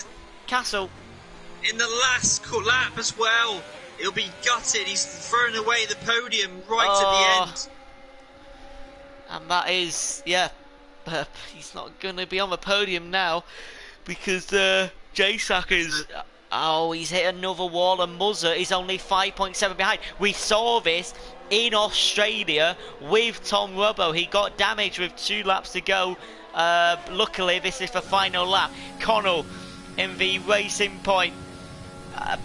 Speaker 1: Castle.
Speaker 2: In the last lap as well. He'll be gutted. He's throwing away the podium right at the end.
Speaker 1: And that is, he's not going to be on the podium now because JSAC is... Oh, he's hit another wall, and Muzza is only 5.7 behind. We saw this in Australia with Tom Robbo. He got damaged with 2 laps to go. Luckily, this is the final lap. Connell in the Racing Point.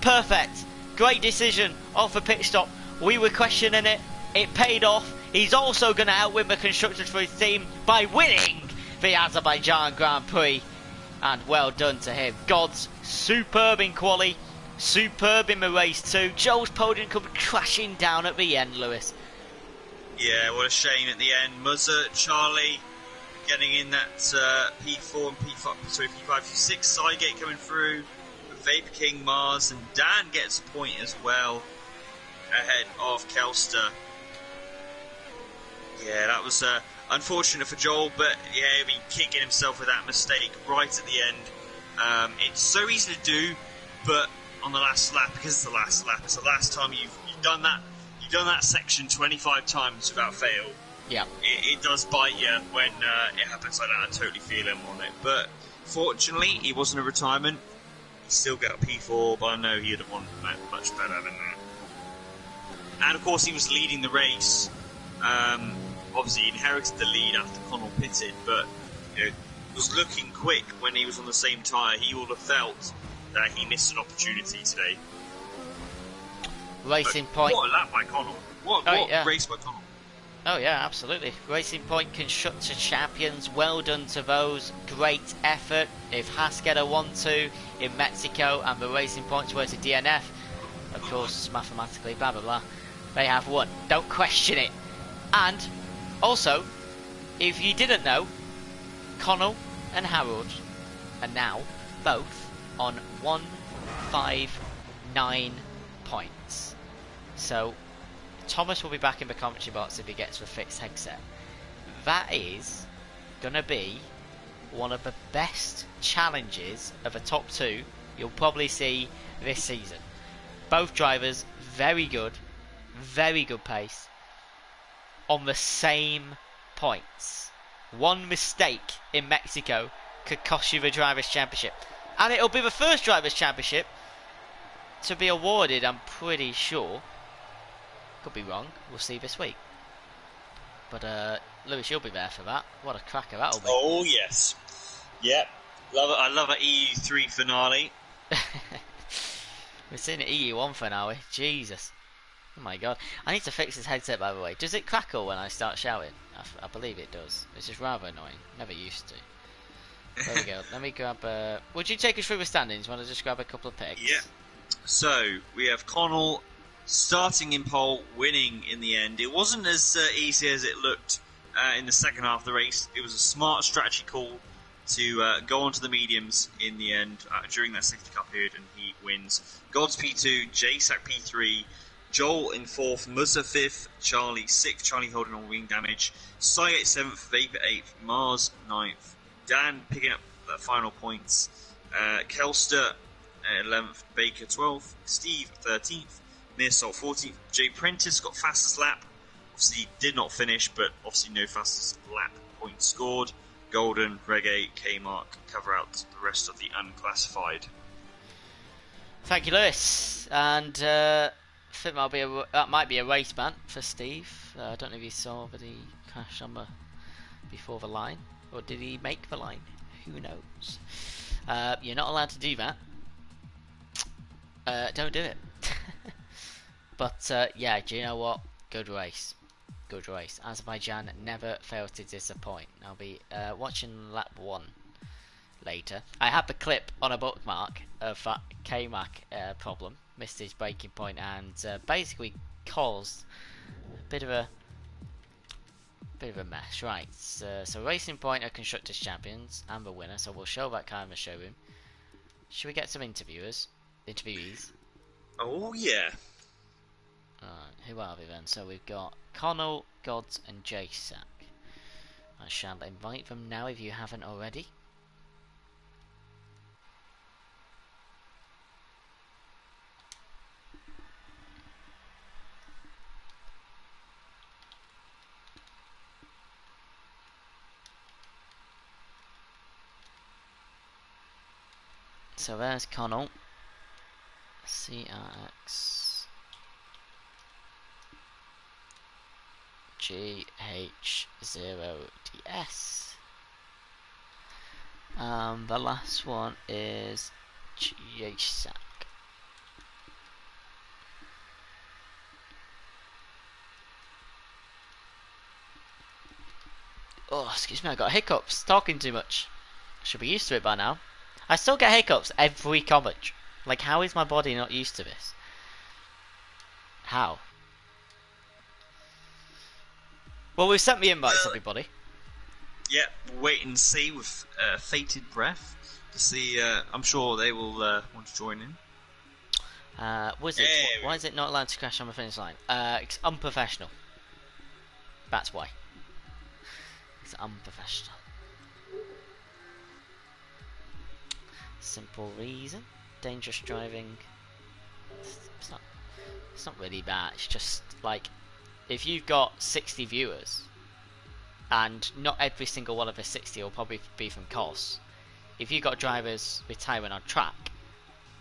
Speaker 1: Perfect. Great decision off the pit stop. We were questioning it. It paid off. He's also going to outwin the constructors for his team by winning the Azerbaijan Grand Prix. And well done to him. God's superb in quali, superb in the race too. Joel's podium come crashing down at the end, Lewis.
Speaker 2: Yeah, what a shame at the end. Muzza, Charlie getting in that P4 and P5, sorry, P5, P6 side gate coming through. Vapor King, Mars, and Dan gets a point as well ahead of Kelster. Yeah, that was unfortunate for Joel, but yeah, he'll be kicking himself with that mistake right at the end. It's so easy to do, but on the last lap, because it's the last lap, it's the last time you've done that. You've done that section 25 times without fail.
Speaker 1: Yeah,
Speaker 2: it does bite you when it happens like that. I totally feel him on it, but fortunately, it wasn't a retirement. He still got a P4, but I know he'd have won much better than that. And of course, he was leading the race. Obviously, he inherited the lead after Connell pitted, but was looking quick when he was on the same tyre. He would have felt that he missed an opportunity today.
Speaker 1: Racing Point.
Speaker 2: What a lap by Connell! What race by Connell!
Speaker 1: Oh yeah, absolutely. Racing Point Constructor Champions, well done to those. Great effort. If Haas get a 1-2 in Mexico and the Racing Points were to DNF, of course, mathematically, blah blah blah, they have won. Don't question it. And also, if you didn't know, Connell and Harold are now both on 159 points. So Thomas will be back in the commentary box if he gets the fixed headset. That is going to be one of the best challenges of a top two you'll probably see this season. Both drivers very good pace on the same points. One mistake in Mexico could cost you the Drivers' Championship. And it'll be the first Drivers' Championship to be awarded, I'm pretty sure. Could be wrong, we'll see this week. But Lewis, you'll be there for that. What a cracker that'll be.
Speaker 2: Oh yes. Yep. Love it. I love an EU3 finale.
Speaker 1: We're seeing an EU1 finale. Jesus. Oh my god. I need to fix this headset, by the way. Does it crackle when I start shouting? I believe it does. This is rather annoying. Never used to. There we go. Let me grab would you take us through the standings? Want to just grab a couple of picks?
Speaker 2: Yeah. So, we have Connell starting in pole, winning in the end. It wasn't as easy as it looked in the second half of the race. It was a smart strategy call to go onto the mediums in the end during that safety car period, and he wins. God's P2, JSAC P3, Joel in 4th, Muzza 5th, Charlie 6th, Charlie holding on wing damage, Cygate 7th, Vapor 8th, Mars 9th, Dan picking up the final points, Kelster 11th, Baker 12th, Steve 13th, Nearsalt 14th, Jay Prentice got fastest lap. Obviously did not finish, but obviously no fastest lap point scored. Golden, Reggae, K-Mark cover out the rest of the unclassified.
Speaker 1: Thank you, Lewis. And I think that might be a race ban for Steve. I don't know if you saw that he crashed on before the line, or did he make the line? Who knows? You're not allowed to do that. Don't do it. But yeah, do you know what? Good race. Good race. Azerbaijan never failed to disappoint. I'll be watching lap 1 later. I had the clip on a bookmark of that K-Mac problem. Missed his braking point and basically caused a bit of a mess. Right, so Racing Point are Constructors Champions and the winner, so we'll show that car in the showroom. Should we get some interviewees?
Speaker 2: Oh yeah.
Speaker 1: Who are we then? So we've got Connell, Gods and JSAC. I shall invite them now if you haven't already. So there's Connell. CRX GH0DS. The last one is JSAC. Oh, excuse me, I got hiccups talking too much. Should be used to it by now. I still get hiccups every comment. Like, how is my body not used to this? How? Well, we've sent me invites, everybody.
Speaker 2: Yeah, wait and see with fated breath to see. I'm sure they will want to join in.
Speaker 1: Wizards, why is it not allowed to crash on the finish line? It's unprofessional. That's why. It's unprofessional. Simple reason. Dangerous driving. It's not really bad. It's just like, if you've got 60 viewers, and not every single one of the 60 will probably be from COS. If you've got drivers retiring on track,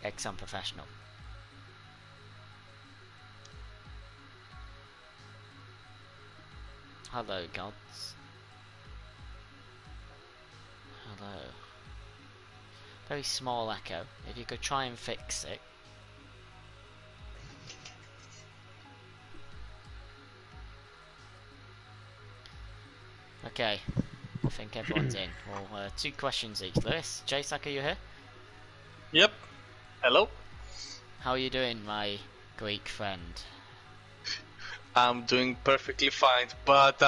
Speaker 1: it's unprofessional. Hello, gods. Hello. Very small echo. If you could try and fix it. Okay. I think everyone's in. Well, 2 questions each. Lewis, Jasak, are you here?
Speaker 3: Yep. Hello.
Speaker 1: How are you doing, my Greek friend?
Speaker 3: I'm doing perfectly fine, but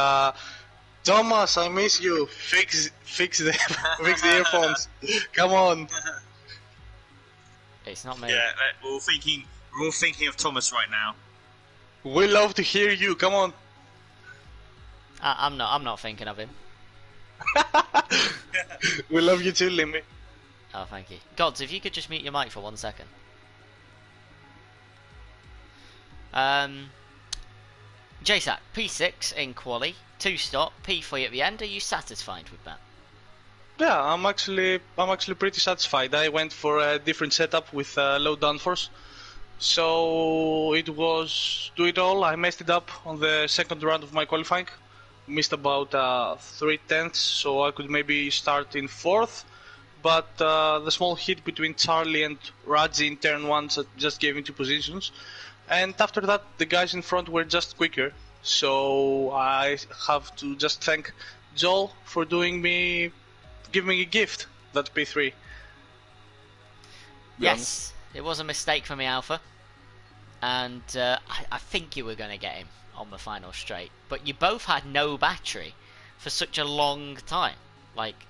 Speaker 3: Thomas, I miss you. Fix the fix the earphones. Come on.
Speaker 1: It's not me.
Speaker 2: Yeah, we're all thinking of Thomas right now.
Speaker 3: We love to hear you. Come on.
Speaker 1: I'm not thinking of him.
Speaker 3: We love you too, Limmy.
Speaker 1: Oh, thank you. Gods, if you could just mute your mic for 1 second. JSAC, P6 in quali, 2-stop, P3 at the end. Are you satisfied with that?
Speaker 3: Yeah, I'm actually pretty satisfied. I went for a different setup with low downforce, so it was do it all. I messed it up on the second round of my qualifying. Missed about 3/10, so I could maybe start in 4th. But the small hit between Charlie and Raji in turn 1 just gave me 2 positions. And after that, the guys in front were just quicker. So I have to just thank Joel for giving me a gift, that P3.
Speaker 1: Yes, it was a mistake from the Alpha. And I think you were going to get him on the final straight. But you both had no battery for such a long time. Like,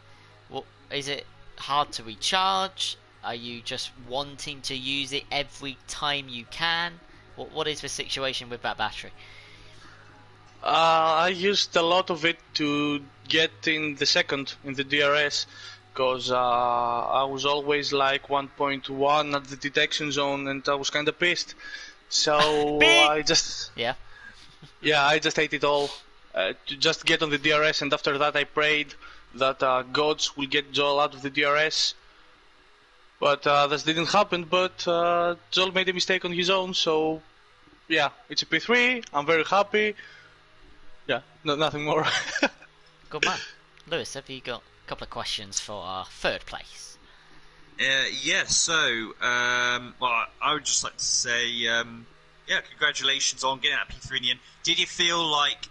Speaker 1: what is it hard to recharge? Are you just wanting to use it every time you can? What is the situation with that battery?
Speaker 3: I used a lot of it to get in the second in the DRS, because I was always like 1.1 at the detection zone, and I was kind of pissed. So I just I just ate it all to just get on the DRS, and after that I prayed that gods will get Joel out of the DRS. But this didn't happen, but Joel made a mistake on his own, so yeah, it's a P3, I'm very happy. Yeah, nothing more.
Speaker 1: Good man. Lewis, have you got a couple of questions for our 3rd place?
Speaker 2: So, well, I would just like to say, congratulations on getting that P3 in the end. Did you feel like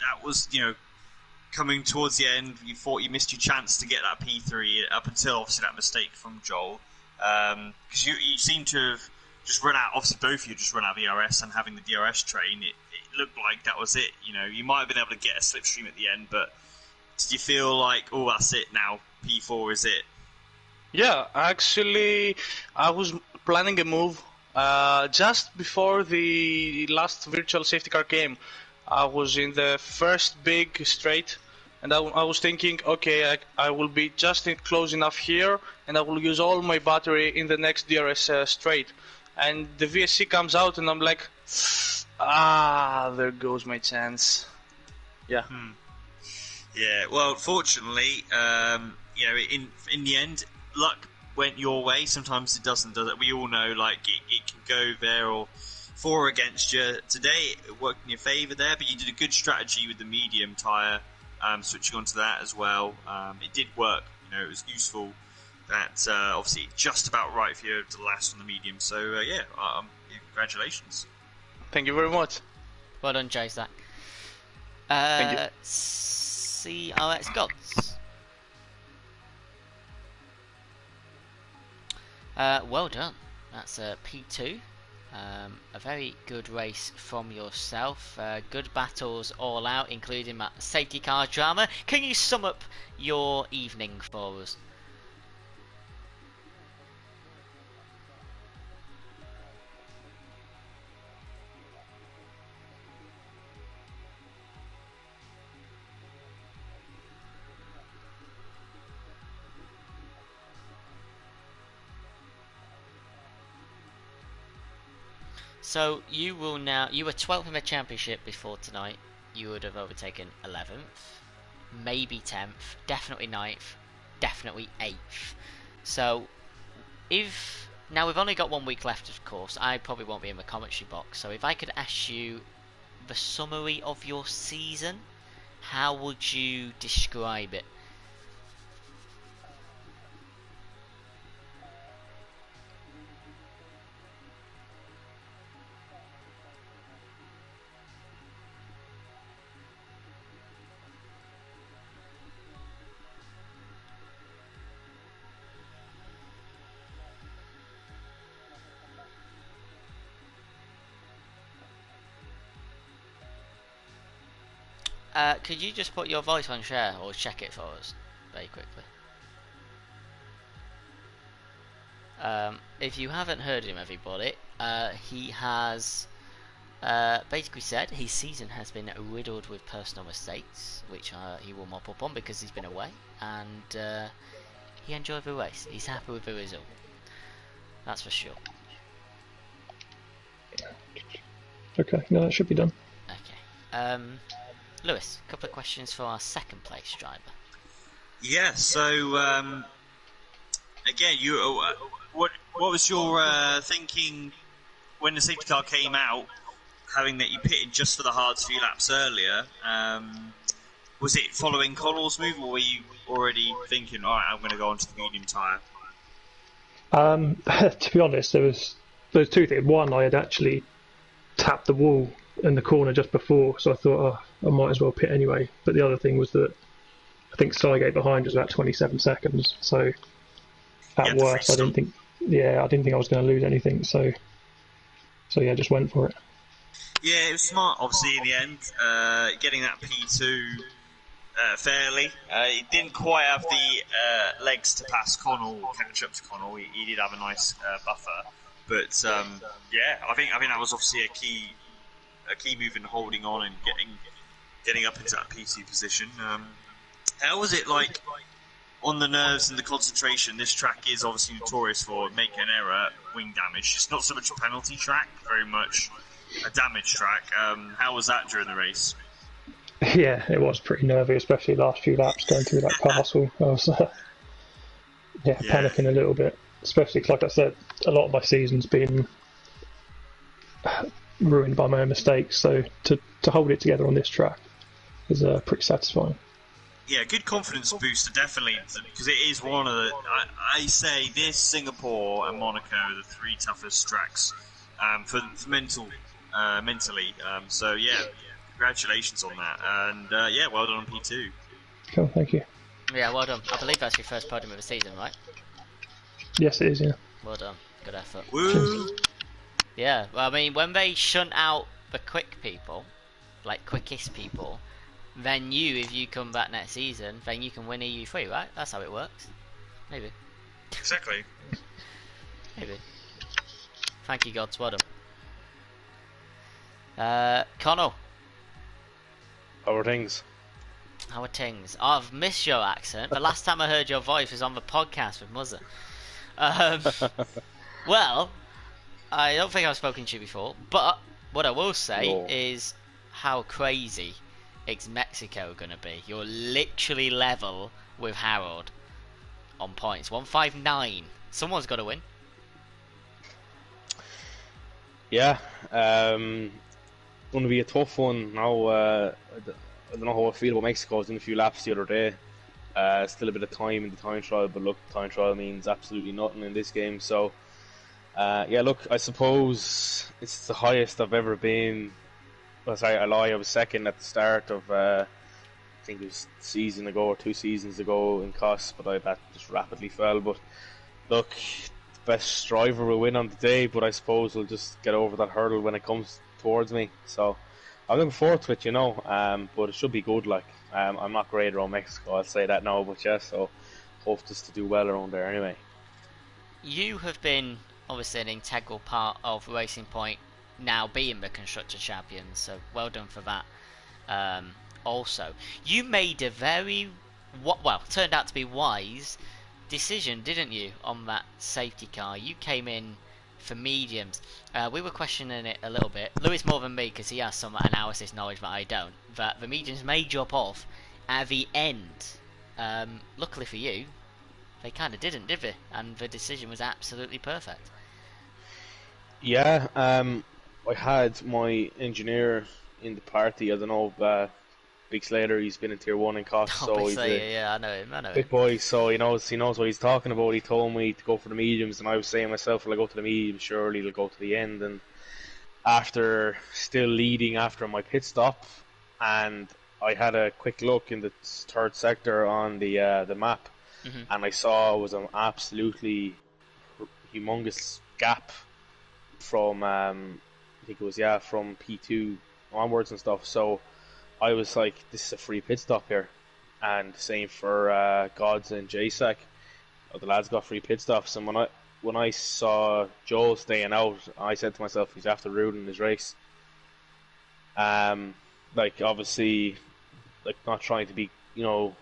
Speaker 2: that was, coming towards the end, you thought you missed your chance to get that P3 up until obviously that mistake from Joel? Because you seem to have just run out, obviously both of you just run out of the DRS, and having the DRS train, it looked like that was it. You might have been able to get a slipstream at the end, but did you feel like, oh, that's it now, P4 is it?
Speaker 3: Yeah, actually, I was planning a move just before the last virtual safety car came. I was in the first big straight, and I was thinking, okay, I will be just close enough here, and I will use all my battery in the next DRS straight. And the VSC comes out, and I'm like, there goes my chance. Yeah.
Speaker 2: Yeah, well, fortunately, in the end, luck went your way. Sometimes it doesn't, does it? We all know, like, it can go there or for or against you. Today, it worked in your favour there, but you did a good strategy with the medium tyre, switching onto that as well. It did work, it was useful. That's obviously just about right for you to last on the medium. So, congratulations.
Speaker 3: Thank you very much.
Speaker 1: Well done, Jasak.
Speaker 3: Thank you.
Speaker 1: CRX Gods. Well done. That's a P2. A very good race from yourself. Good battles all out, including that safety car drama. Can you sum up your evening for us? So you will now. You were 12th in the championship before tonight. You would have overtaken 11th, maybe 10th, definitely 9th, definitely 8th. So if now we've only got 1 week left, of course, I probably won't be in the commentary box. So if I could ask you the summary of your season, how would you describe it? Could you just put your voice on share or check it for us very quickly? If you haven't heard him, everybody, he has basically said his season has been riddled with personal mistakes, which he will mop up on because he's been away, and he enjoyed the race. He's happy with the result. That's for sure.
Speaker 4: Okay, no, that should be done.
Speaker 1: Okay. Lewis, a couple of questions for our second place driver.
Speaker 2: Yeah, so again, what was your thinking when the safety car came out, having that you pitted just for the hards few laps earlier? Was it following Connell's move, or were you already thinking, all right, I'm going to go onto the medium tyre?
Speaker 4: To be honest, there's two things. One, I had actually tapped the wall in the corner just before, so I thought, I might as well pit anyway. But the other thing was that I think Sygate behind was about 27 seconds, so at worst, I didn't think I was going to lose anything. So yeah, just went for it.
Speaker 2: Yeah, it was smart, obviously, in the end, getting that P2 fairly. He didn't quite have the legs to pass Connell, catch up to Connell. He did have a nice buffer, but yeah, I think that was obviously a key move in holding on and getting up into that P2 position. How was it like on the nerves and the concentration? This track is obviously notorious for making an error, wing damage. It's not so much a penalty track, very much a damage track. How was that during the race?
Speaker 4: Yeah, it was pretty nervy, especially the last few laps going through that castle. I was panicking a little bit, especially because, like I said, a lot of my season's been ruined by my own mistakes. So to hold it together on this track is pretty satisfying.
Speaker 2: Yeah, good confidence booster, definitely, because it is one of the... I say this, Singapore and Monaco are the three toughest tracks for mentally. So, yeah, congratulations on that. And, yeah, well done on P2.
Speaker 4: Cool, thank you.
Speaker 1: Yeah, well done. I believe that's your first podium of the season, right?
Speaker 4: Yes, it is, yeah.
Speaker 1: Well done. Good effort.
Speaker 2: Woo!
Speaker 1: Yeah, well, I mean, when they shunt out the quick people, like quickest people, then if you come back next season, then you can win EU3, right? That's how it works. Maybe.
Speaker 2: Exactly.
Speaker 1: Maybe. Thank you, gods. Well done. Connell.
Speaker 5: How are things?
Speaker 1: How are things? Oh, I've missed your accent. The last time I heard your voice was on the podcast with Muzza. Well, I don't think I've spoken to you before, but what I will say is how crazy is Mexico going to be. You're literally level with Harold on points. 159. Someone's got to win.
Speaker 5: Yeah, going to be a tough one now. I don't know how I feel about Mexico. I was in a few laps the other day. Still a bit of time in the time trial, but look, time trial means absolutely nothing in this game. So, yeah, look, I suppose it's the highest I've ever been. Well, sorry, I lie. I was second at the start of, I think it was a season ago or 2 seasons ago in costs, but that just rapidly fell. But look, best driver will win on the day, but I suppose we'll just get over that hurdle when it comes towards me. So I'm looking forward to it, you know. But it should be good. Like I'm not great around Mexico, I'll say that now. But yeah, so hope just to do well around there anyway.
Speaker 1: You have been obviously an integral part of Racing Point now being the Constructor Champions, so well done for that. Also, you made a very turned out to be wise decision, didn't you, on that safety car? You came in for mediums. We were questioning it a little bit. Lewis more than me because he has some analysis knowledge that I don't. That the mediums may drop off at the end. Luckily for you, they kind of didn't, did they? And the decision was absolutely perfect.
Speaker 5: Yeah, I had my engineer in the party. I don't know, Big Slater. He's been in Tier 1 in cost, so he's
Speaker 1: yeah, I know him.
Speaker 5: big boy. So he knows what he's talking about. He told me to go for the mediums, and I was saying myself, "Will I go to the mediums? Surely it'll go to the end." And after still leading after my pit stop, and I had a quick look in the third sector on the map, and I saw it was an absolutely humongous gap from I think it was from P2 onwards and stuff. So I was like, this is a free pit stop here. And same for Gods and JSAC. The lads got free pit stops, and when I saw Joel staying out, I said to myself, he's after ruining his race. Like obviously, like not trying to be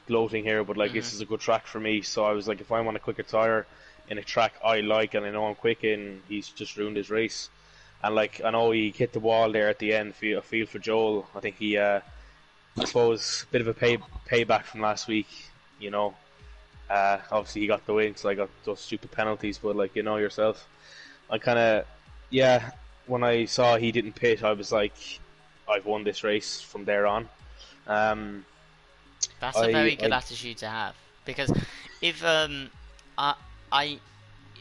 Speaker 5: gloating here, but like this is a good track for me. So I was like, if I want a quicker tire in a track I like and I know I'm quick in, he's just ruined his race. And like I know he hit the wall there at the end. I feel for Joel. I think he, I suppose, a bit of a payback from last week. Obviously he got the win, so I got those stupid penalties. But like yourself, I kind of, when I saw he didn't pit, I was like, I've won this race from there on.
Speaker 1: That's a very good attitude to have, because if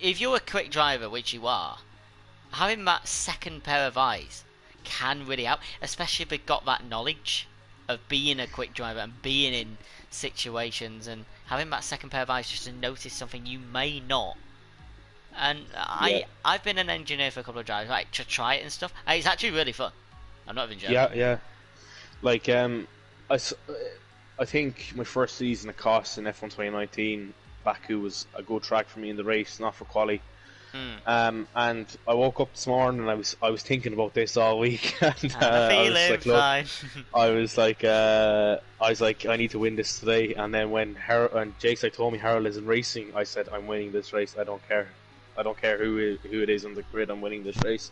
Speaker 1: if you're a quick driver, which you are, having that second pair of eyes can really help, especially if they've got that knowledge of being a quick driver and being in situations, and having that second pair of eyes just to notice something you may not. And I've been an engineer for a couple of drivers, like to try it and stuff. And it's actually really fun. I'm not even joking.
Speaker 5: Yeah. Like I think my first season of costs in F1 2019, Baku was a good track for me in the race, not for quali. And I woke up this morning and I was thinking about this all week. And I was like, I need to win this today. And then when Jake told me Harold isn't racing, I said, I'm winning this race. I don't care who it is on the grid. I'm winning this race.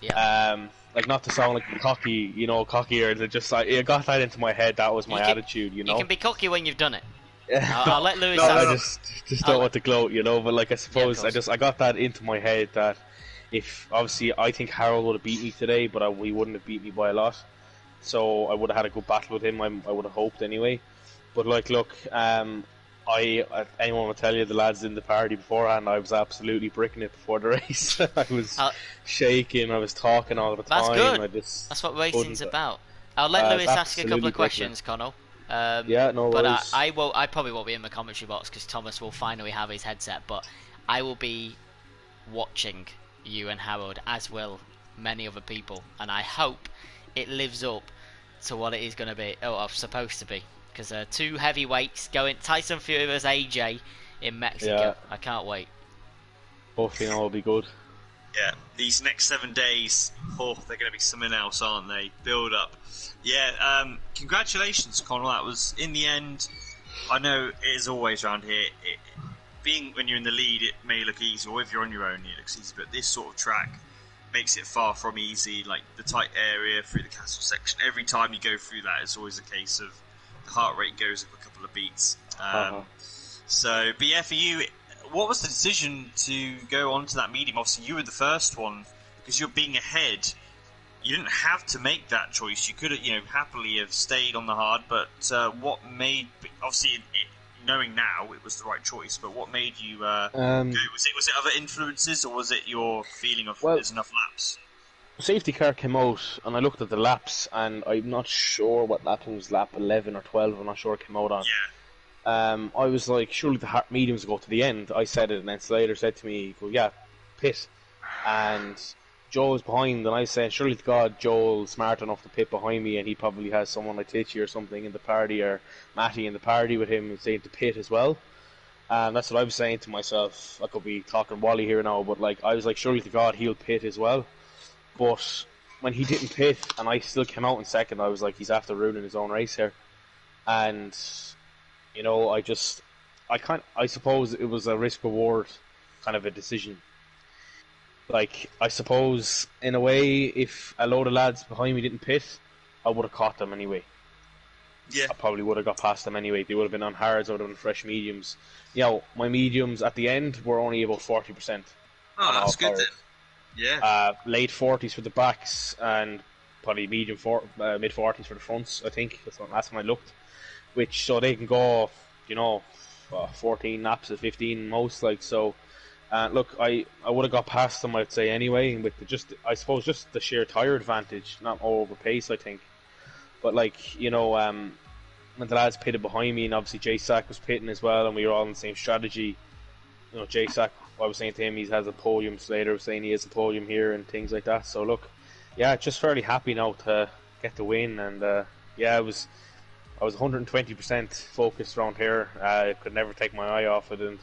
Speaker 5: Yeah. Like, not to sound like cocky, cockier. Just I got that into my head. That was my attitude. You
Speaker 1: can be cocky when you've done it.
Speaker 5: Yeah.
Speaker 1: I'll let Lewis.
Speaker 5: I just don't want to gloat, But like, I suppose I got that into my head that if obviously I think Harold would have beat me today, but he wouldn't have beat me by a lot. So I would have had a good battle with him. I would have hoped anyway. But like, look, anyone will tell you, the lads in the party beforehand, I was absolutely bricking it before the race. I was shaking. I was talking all the time.
Speaker 1: That's good. That's what racing's about. I'll let Lewis ask a couple of questions, Connell.
Speaker 5: No worries.
Speaker 1: But I probably won't be in the commentary box because Thomas will finally have his headset. But I will be watching you and Harold, as will many other people, and I hope it lives up to what it is going to be. Supposed to be, because two heavyweights going Tyson Fury vs AJ in Mexico.
Speaker 5: Yeah.
Speaker 1: I can't wait.
Speaker 5: Hopefully, all will be good.
Speaker 2: Yeah, these next 7 days, they're going to be something else, aren't they? Build up. Yeah, congratulations, Connell. That was, in the end, I know it is always around here. Being when you're in the lead, it may look easy, or if you're on your own, it looks easy. But this sort of track makes it far from easy. Like the tight area through the castle section, every time you go through that, it's always a case of the heart rate goes up a couple of beats. So, but yeah, for you, what was the decision to go on to that medium? Obviously, you were the first one because you're being ahead. You didn't have to make that choice. You could have, happily have stayed on the hard. But what made, obviously, knowing now it was the right choice. But what made you go? Was it other influences, or was it your feeling of there's enough laps?
Speaker 5: Safety car came out, and I looked at the laps, and I'm not sure what lap it was, lap 11 or 12. I'm not sure it came out on. I was like, surely the mediums go to the end. I said it, and then Slater said to me, "Go, yeah, pit." And Joel was behind, and I said, surely to God, Joel's smart enough to pit behind me, and he probably has someone like Titchy or something in the party, or Matty in the party with him, saying to pit as well. And that's what I was saying to myself. I could be talking Wally here now, but like, I was like, surely to God, he'll pit as well. But when he didn't pit, and I still came out in second, I was like, he's after ruining his own race here. And you know, I suppose it was a risk reward kind of a decision. Like, I suppose in a way, if a load of lads behind me didn't pit, I would have caught them anyway.
Speaker 2: Yeah.
Speaker 5: I probably would have got past them anyway. They would have been on hards, I would have been fresh mediums. You know, my mediums at the end were only about 40%.
Speaker 2: Oh, that's good then. Yeah.
Speaker 5: Late 40s for the backs and probably mid 40s for the fronts, I think. That's the last time I looked. Which, so they can go, you know, 14 laps at 15 most, like, so. Look, I would have got past them, I'd say, anyway, with I suppose just the sheer tyre advantage, not over pace, I think. But, like, you know, when the lads pitted behind me, and obviously J-Sack was pitting as well, and we were all in the same strategy. You know, J-Sack, I was saying to him, he has a podium. Slater was saying he has a podium here and things like that. So, look, yeah, just fairly happy now to get the win. And, yeah, I was 120% focused around here. I could never take my eye off it, and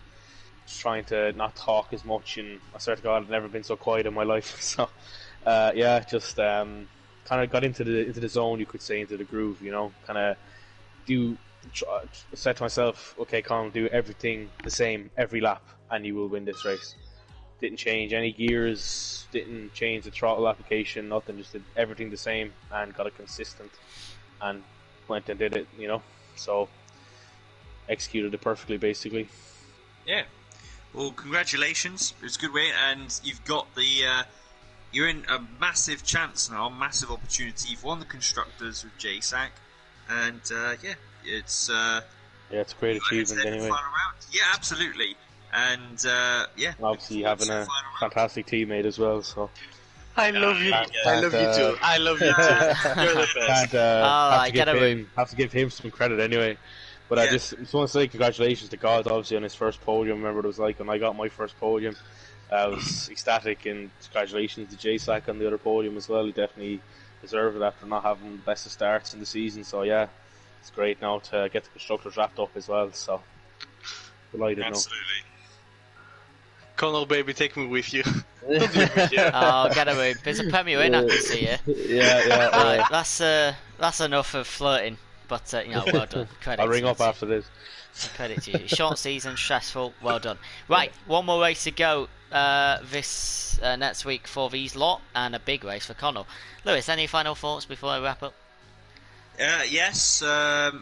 Speaker 5: just trying to not talk as much. And I swear to God, I've never been so quiet in my life. So, yeah, just kind of got into the zone, you could say, into the groove. You know, kind of said to myself, okay, Colin, do everything the same every lap, and you will win this race. Didn't change any gears, didn't change the throttle application, nothing. Just did everything the same and got it consistent, and went and did it. You know, so executed it perfectly, basically.
Speaker 2: Yeah. Well, congratulations. It was a good win, and you've got the. You're in a massive chance now, massive opportunity. You've won the constructors with JSAC, and yeah, it's. Yeah,
Speaker 5: it's a great achievement anyway.
Speaker 2: Yeah, absolutely, and yeah.
Speaker 5: Obviously, having a fantastic teammate as well. So.
Speaker 3: I love you. I love you too. I love you too. You're the best.
Speaker 5: Have to give him some credit anyway. But yeah. I just want to say congratulations to God, obviously, on his first podium. Remember what it was like when I got my first podium. I was ecstatic, and congratulations to J-Sack on the other podium as well. He definitely deserved it after not having the best of starts in the season. So yeah, it's great now to get the constructors wrapped up as well. So delighted.
Speaker 2: Absolutely.
Speaker 3: Connell, baby, take me with you.
Speaker 1: Don't leave me here. Oh, get away. There's a Premier in, I can see you.
Speaker 5: Yeah.
Speaker 1: Right, that's enough of flirting. But, you know, well done. Credit
Speaker 5: I'll ring up after this.
Speaker 1: Credit to you. Short season, stressful, well done. Right, one more race to go this next week for these lot, and a big race for Connell. Lewis, any final thoughts before I wrap up?
Speaker 2: Yes, well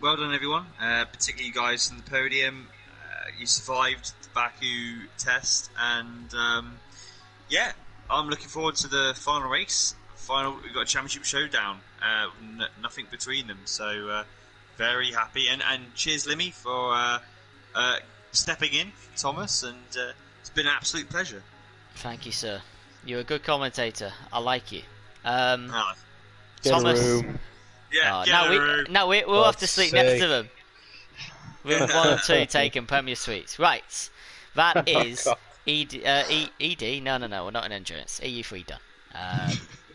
Speaker 2: done everyone, particularly you guys on the podium. You survived the Baku test, and yeah, I'm looking forward to the final race. We've got a championship showdown, nothing between them, so very happy, and cheers Limmy for stepping in, Thomas, and it's been an absolute pleasure.
Speaker 1: Thank you, sir. You're a good commentator. I like you.
Speaker 2: Oh.
Speaker 1: Thomas.
Speaker 2: Yeah,
Speaker 1: we'll have to sleep next to them. With 1 and 2 taking Premier Suites. Right, that is ED. No, we're not in endurance. EU3 done.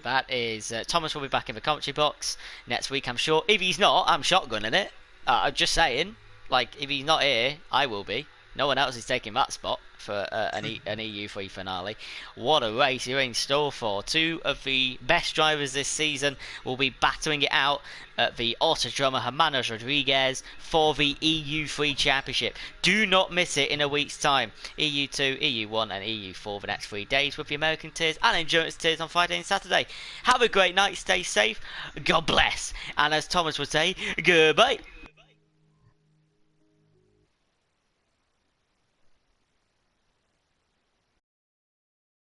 Speaker 1: That is Thomas will be back in the commentary box next week, I'm sure. If he's not, I'm shotgunning it. I'm just saying, like, if he's not here, I will be. No one else is taking that spot for an EU3 finale. What a race you're in store for. 2 of the best drivers this season will be battling it out at the Autodromo Hermanos Rodriguez for the EU3 Championship. Do not miss it in a week's time. EU2, EU1 and EU4 the next 3 days with the American tiers and endurance tiers on Friday and Saturday. Have a great night, stay safe, God bless, and as Thomas would say, goodbye.